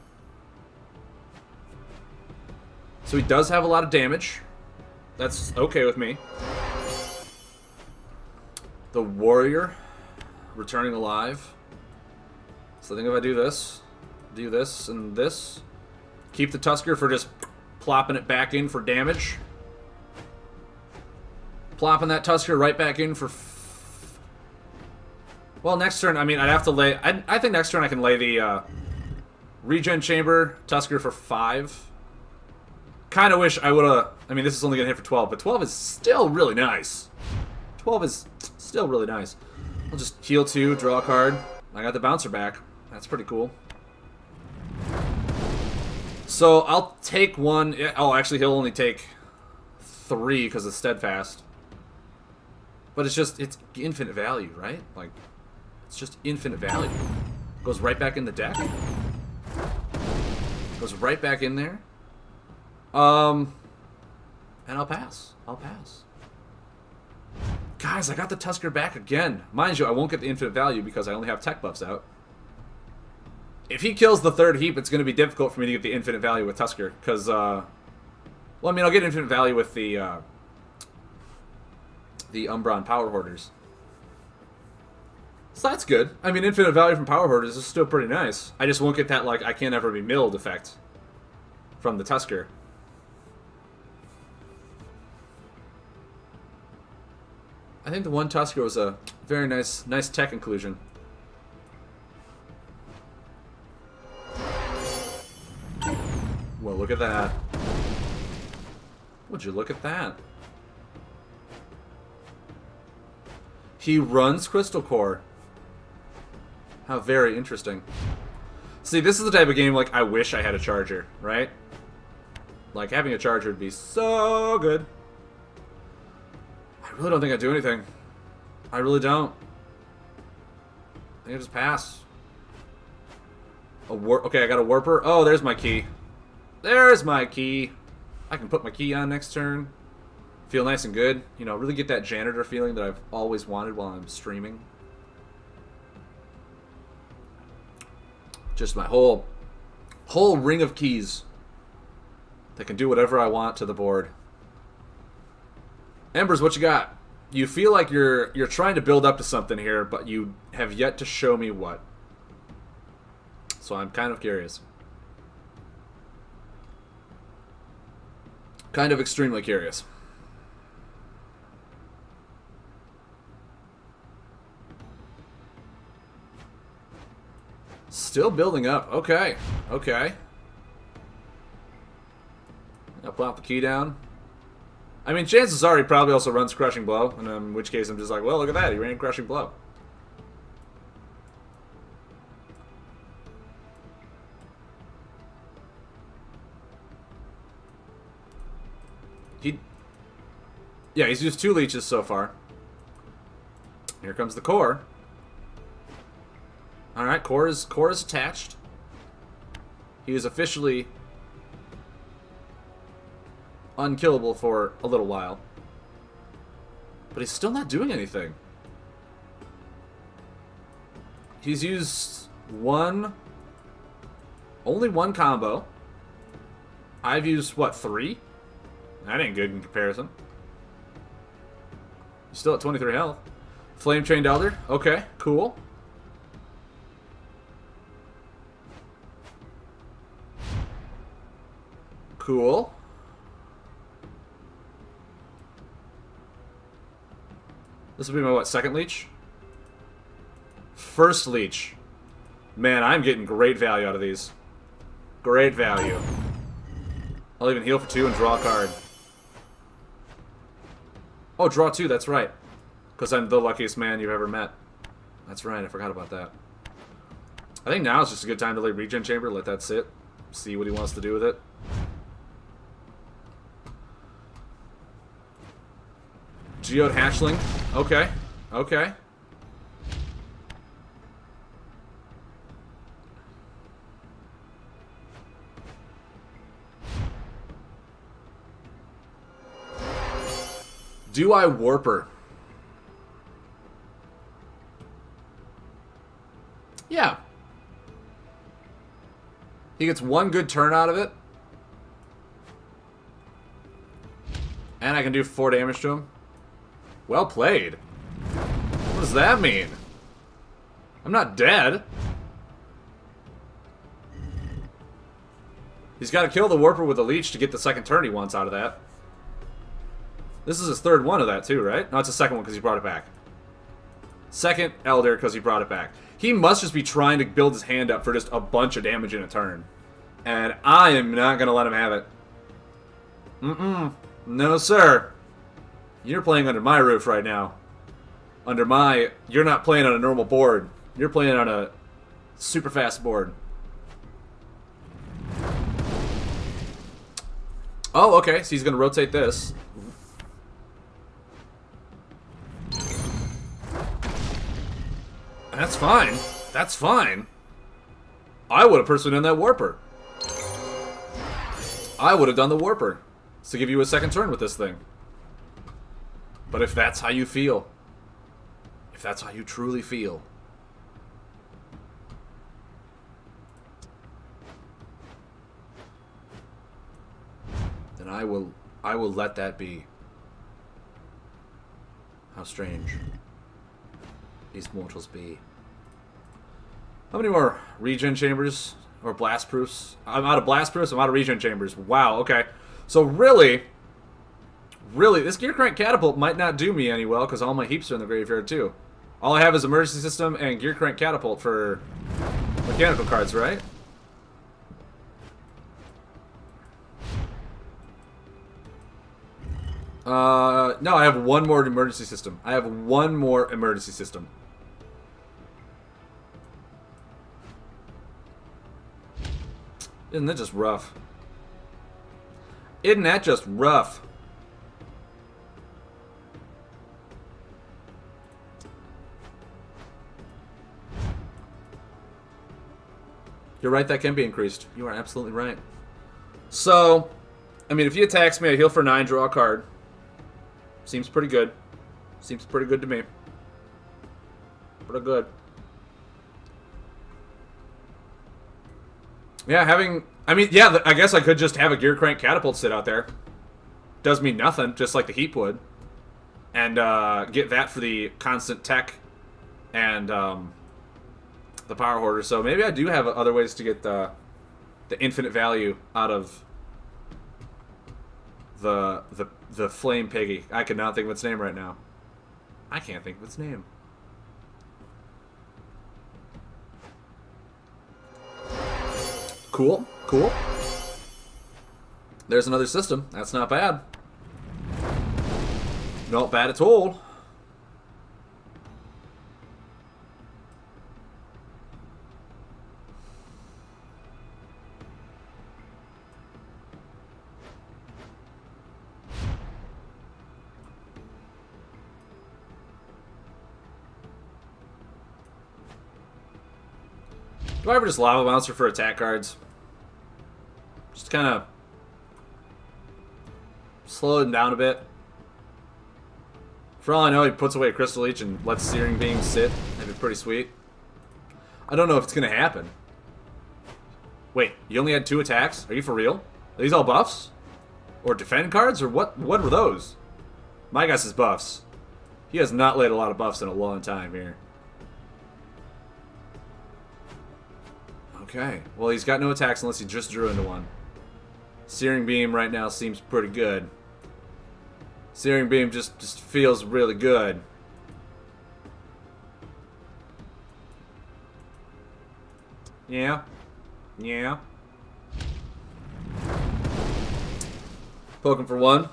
[SPEAKER 1] So he does have a lot of damage. That's okay with me. The Warrior. Returning alive. So I think if I do this, and this. Keep the Tusker for just plopping it back in for damage. Plopping that Tusker right back in for... Well, next turn, I mean, I'd have to lay... I think next turn I can lay the Regen Chamber, Tusker for 5. Kind of wish I would have... I mean, this is only going to hit for 12, but 12 is still really nice. 12 is still really nice. I'll just heal 2, draw a card. I got the Bouncer back. That's pretty cool. So, I'll take 1... Oh, actually, he'll only take 3 because of Steadfast. But it's just... It's infinite value, right? Like, it's just infinite value. Goes right back in the deck. Goes right back in there. And I'll pass. I'll pass. Guys, I got the Tusker back again. Mind you, I won't get the infinite value because I only have tech buffs out. If he kills the 3rd heap, it's going to be difficult for me to get the infinite value with Tusker. Because, well, I mean, I'll get infinite value with the Umbron Power Hoarders. So that's good. I mean, infinite value from Power Hoarders is still pretty nice. I just won't get that, like, I can't ever be milled effect from the Tusker. I think the 1 Tusker was a very nice tech inclusion. Well, look at that. Would you look at that? He runs Crystal Core. How very interesting. See, this is the type of game, like, I wish I had a charger, right? Like, having a charger would be so good. I really don't think I do anything. I really don't. I think I just pass. Okay, I got a Warper. Oh, there's my key. There's my key. I can put my key on next turn. Feel nice and good. You know, really get that janitor feeling that I've always wanted while I'm streaming. Just my whole ring of keys that can do whatever I want to the board. Embers, what you got? You feel like you're trying to build up to something here, but you have yet to show me what. So I'm kind of curious. Kind of extremely curious. Still building up. Okay. Okay. I'll plop the key down. I mean, chances are he probably also runs Crushing Blow, and in which case I'm just like, well, look at that. He ran Crushing Blow. Yeah, he's used 2 leeches so far. Here comes the core. Alright, core is attached. He is officially unkillable for a little while. But he's still not doing anything. He's used only one combo. I've used, what, 3? That ain't good in comparison. He's still at 23 health. Flame Trained Elder. Okay, cool. Cool. This will be my, what, 2nd leech? 1st leech. Man, I'm getting great value out of these. Great value. I'll even heal for 2 and draw a card. Oh, draw 2, that's right. Because I'm the luckiest man you've ever met. That's right, I forgot about that. I think now is just a good time to lay Regen Chamber, let that sit. See what he wants to do with it. Geode Hatchling. Okay. Okay. Do I Warper? Yeah. He gets one good turn out of it. And I can do 4 damage to him. Well played. What does that mean? I'm not dead. He's got to kill the Warper with a leech to get the second turn he wants out of that. This is his third one of that too, right? No, it's the second one because he brought it back. Second Elder because he brought it back. He must just be trying to build his hand up for just a bunch of damage in a turn. And I am not going to let him have it. No, sir. You're playing under my roof right now. Under my... You're not playing on a normal board. You're playing on a super fast board. Oh, okay. So he's going to rotate this. That's fine. That's fine. I would have personally done that Warper. I would have done the Warper to give you a second turn with this thing. But if that's how you feel, if that's how you truly feel, then I will let that be. How strange these mortals be. How many more regen chambers or blast proofs? I'm out of blast proofs, I'm out of regen chambers. Wow, okay. So really, this Gear Crank Catapult might not do me any well because all my heaps are in the graveyard too. All I have is Emergency System and Gear Crank Catapult for mechanical cards, right? No, I have one more Emergency System. I have one more Emergency System. Isn't that just rough? Isn't that just rough? You're right, that can be increased. You are absolutely right. So, I mean, if he attacks me, I heal for 9, draw a card. Seems pretty good. Seems pretty good to me. Pretty good. Yeah, I guess I could just have a Gear Crank Catapult sit out there. Does me nothing, just like the Heap would. And get that for the constant tech and the Power Hoarder. So maybe I do have other ways to get the infinite value out of the Flame Piggy. I could not think of its name right now. I can't think of its name. Cool, cool. There's another system. That's not bad. Not bad at all. Do I ever just Lava Bouncer for attack cards? Just kind of slow him down a bit. For all I know, he puts away a Crystal Leech and lets Searing Beam sit. That'd be pretty sweet. I don't know if it's going to happen. Wait, you only had 2 attacks? Are you for real? Are these all buffs? Or defend cards? Or what were those? My guess is buffs. He has not laid a lot of buffs in a long time here. Okay, well he's got no attacks unless he just drew into one. Searing Beam right now seems pretty good. Searing Beam just feels really good. Yeah. Yeah. Poking for 1.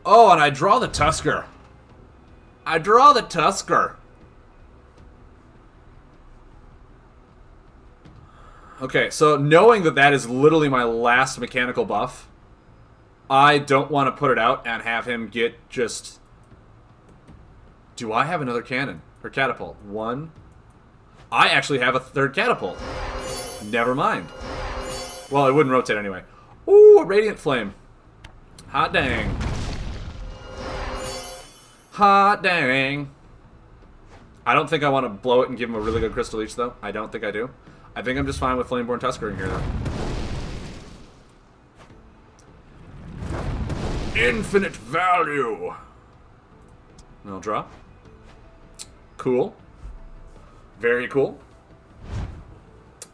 [SPEAKER 1] Oh, and I draw the Tusker. I draw the Tusker. Okay, so knowing that that is literally my last mechanical buff, I don't want to put it out and have him get just... Do I have another cannon? Or catapult? One. I actually have a third catapult. Never mind. Well, it wouldn't rotate anyway. Ooh, a Radiant Flame. Hot dang. Hot dang. I don't think I want to blow it and give him a really good Crystal Leech, though. I don't think I do. I think I'm just fine with Flameborn Tusker in here, though. Infinite value. And I'll draw. Cool. Very cool.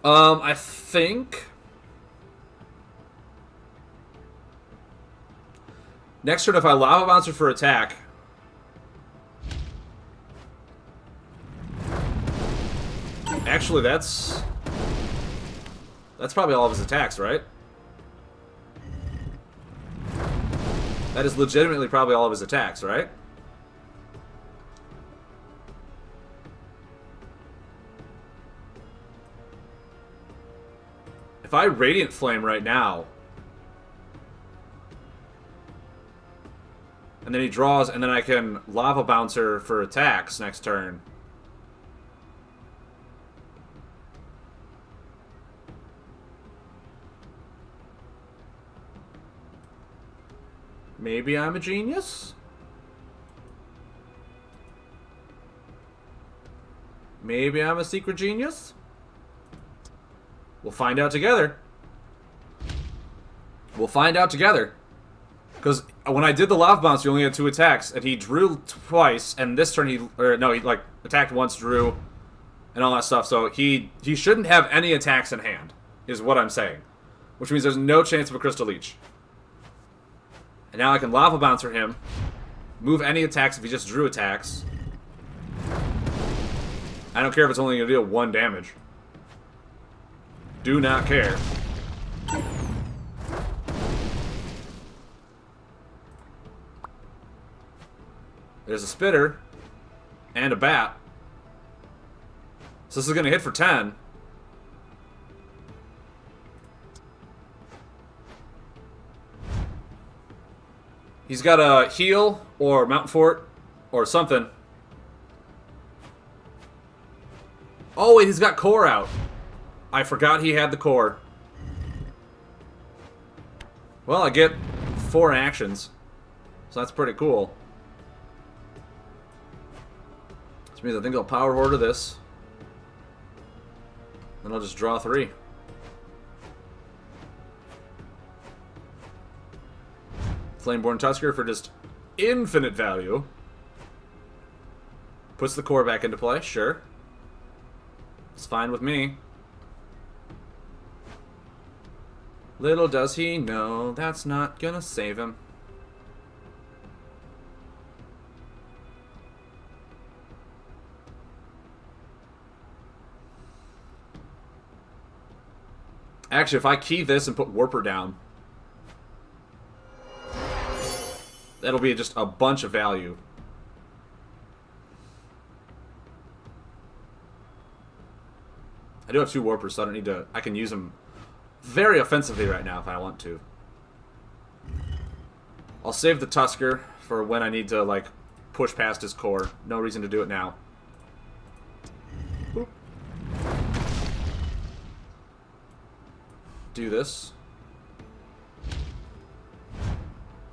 [SPEAKER 1] I think... Next turn, if I Lava Bouncer for attack... Actually, that's probably all of his attacks, right? That is legitimately probably all of his attacks, right? If I Radiant Flame right now, and then he draws, and then I can Lava Bouncer for attacks next turn. Maybe I'm a genius? Maybe I'm a secret genius? We'll find out together. We'll find out together. Because when I did the Lava Bounce, he only had 2 attacks, and he drew twice, and this turn he like attacked once, drew, and all that stuff. So he shouldn't have any attacks in hand, is what I'm saying. Which means there's no chance of a Crystal Leech. And now I can Lava Bouncer him, move any attacks if he just drew attacks. I don't care if it's only going to deal 1 damage. Do not care. There's a Spitter and a Bat. So this is going to hit for 10. He's got a heal or Mountain Fort or something. Oh, wait, he's got core out. I forgot he had the core. Well, I get 4 actions. So that's pretty cool. Which means I think I'll Power Horde this. Then I'll just draw 3. Flameborn Tusker for just infinite value. Puts the core back into play, sure. It's fine with me. Little does he know that's not gonna save him. Actually, if I key this and put Warper down, that'll be just a bunch of value. I do have 2 Warpers, so I don't need to... I can use them very offensively right now if I want to. I'll save the Tusker for when I need to, like, push past his core. No reason to do it now. Boop. Do this.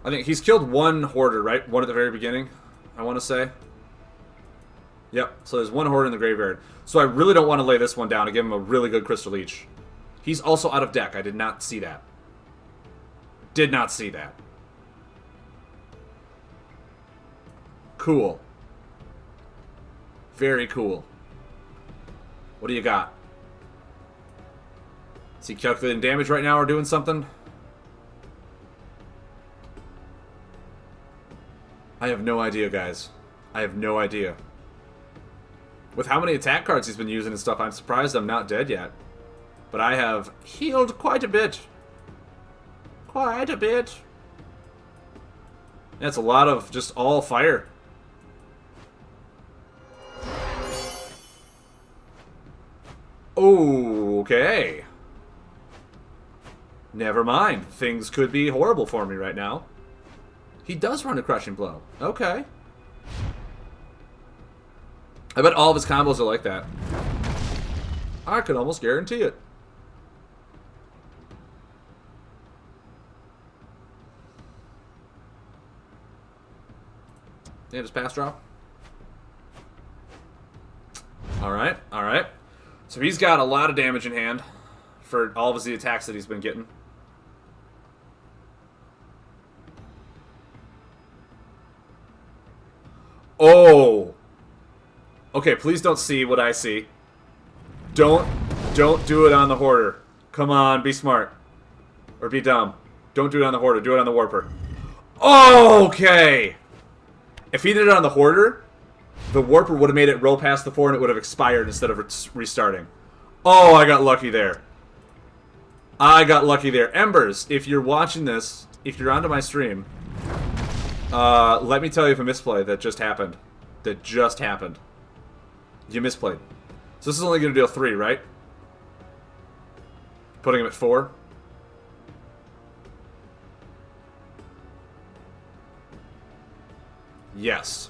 [SPEAKER 1] I think he's killed 1 Hoarder, right? 1 at the very beginning, I want to say. Yep, so there's 1 Hoarder in the graveyard. So I really don't want to lay this one down to give him a really good Crystal Leech. He's also out of deck. I did not see that. Did not see that. Cool. Very cool. What do you got? Is he calculating damage right now or doing something? I have no idea, guys. I have no idea. With how many attack cards he's been using and stuff, I'm surprised I'm not dead yet. But I have healed quite a bit. Quite a bit. That's a lot of just all fire. Okay. Never mind. Things could be horrible for me right now. He does run a crushing blow. Okay. I bet all of his combos are like that. I can almost guarantee it. Yeah, just pass draw. Alright, alright. So he's got a lot of damage in hand for all of the attacks that he's been getting. Oh! Okay, please don't see what I see. Don't do it on the Hoarder. Come on, be smart. Or be dumb. Don't do it on the Hoarder, do it on the Warper. Okay! If he did it on the Hoarder, the Warper would have made it roll past the 4 and it would have expired instead of restarting. Oh, I got lucky there. I got lucky there. Embers, if you're watching this, if you're onto my stream, let me tell you of a misplay that just happened. That just happened. You misplayed. So this is only going to deal 3, right? Putting him at 4. Yes.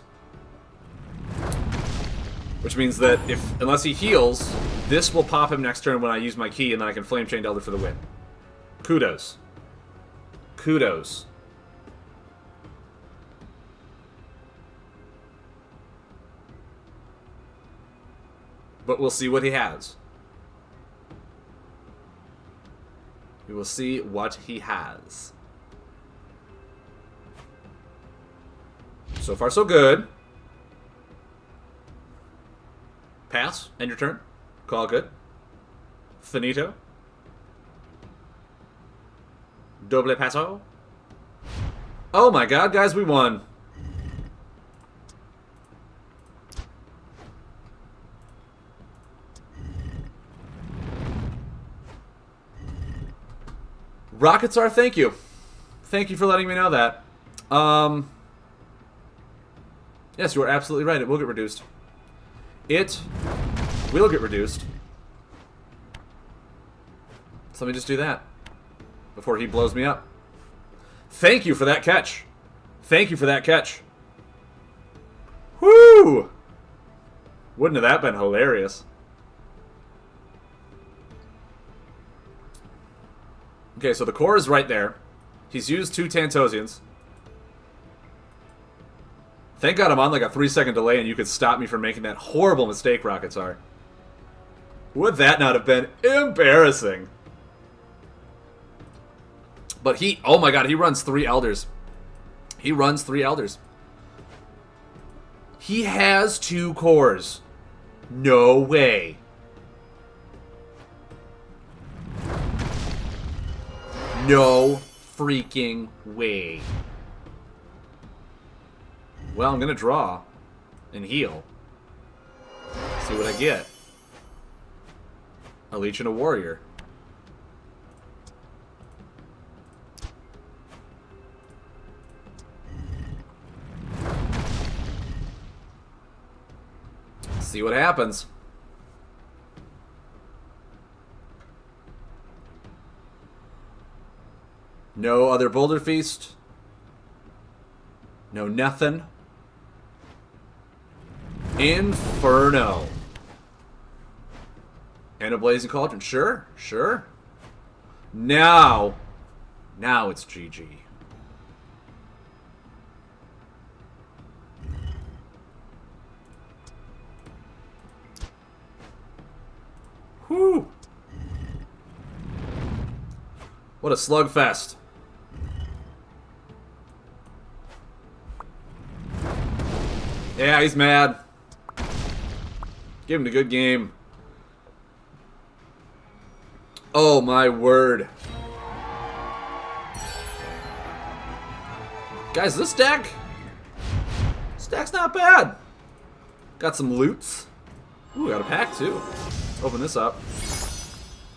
[SPEAKER 1] Which means that unless he heals, this will pop him next turn when I use my key, and then I can Flame Chain Elder for the win. Kudos. Kudos. But we'll see what he has. We will see what he has. So far, so good. Pass. End your turn. Call good. Finito. Doble paso. Oh my god, guys, we won. Rocket Tsar, thank you. Thank you for letting me know that. Yes, you are absolutely right. It will get reduced. It will get reduced. So let me just do that before he blows me up. Thank you for that catch. Thank you for that catch. Woo! Wouldn't have that been hilarious? Okay, so the core is right there. He's used 2 Tantosians. Thank God I'm on like a 3-second delay and you could stop me from making that horrible mistake, Rocket Tsar. Would that not have been embarrassing? But oh my god, he runs 3 Elders. He runs 3 Elders. He has 2 cores. No way. No freaking way. Well, I'm gonna draw and heal. See what I get. A Leech and a Warrior. See what happens. No other Boulder Feast. No nothing. Inferno. And a Blazing Cauldron. Sure, sure. Now it's GG. Whew. What a slugfest. Yeah, he's mad. Give him a good game. Oh my word. Guys, this deck's not bad. Got some loots. Ooh, got a pack too. Open this up.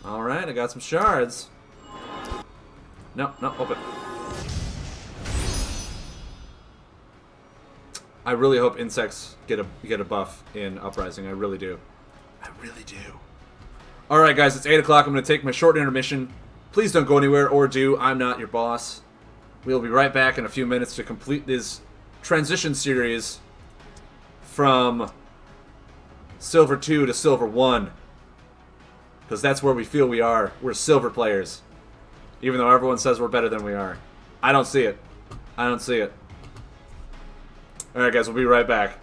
[SPEAKER 1] Alright, I got some shards. No, open. I really hope insects get a buff in Uprising. I really do. I really do. All right, guys, it's 8 o'clock. I'm going to take my short intermission. Please don't go anywhere, or do. I'm not your boss. We'll be right back in a few minutes to complete this transition series from Silver 2 to Silver 1. Because that's where we feel we are. We're silver players. Even though everyone says we're better than we are. I don't see it. I don't see it. Alright, guys, we'll be right back.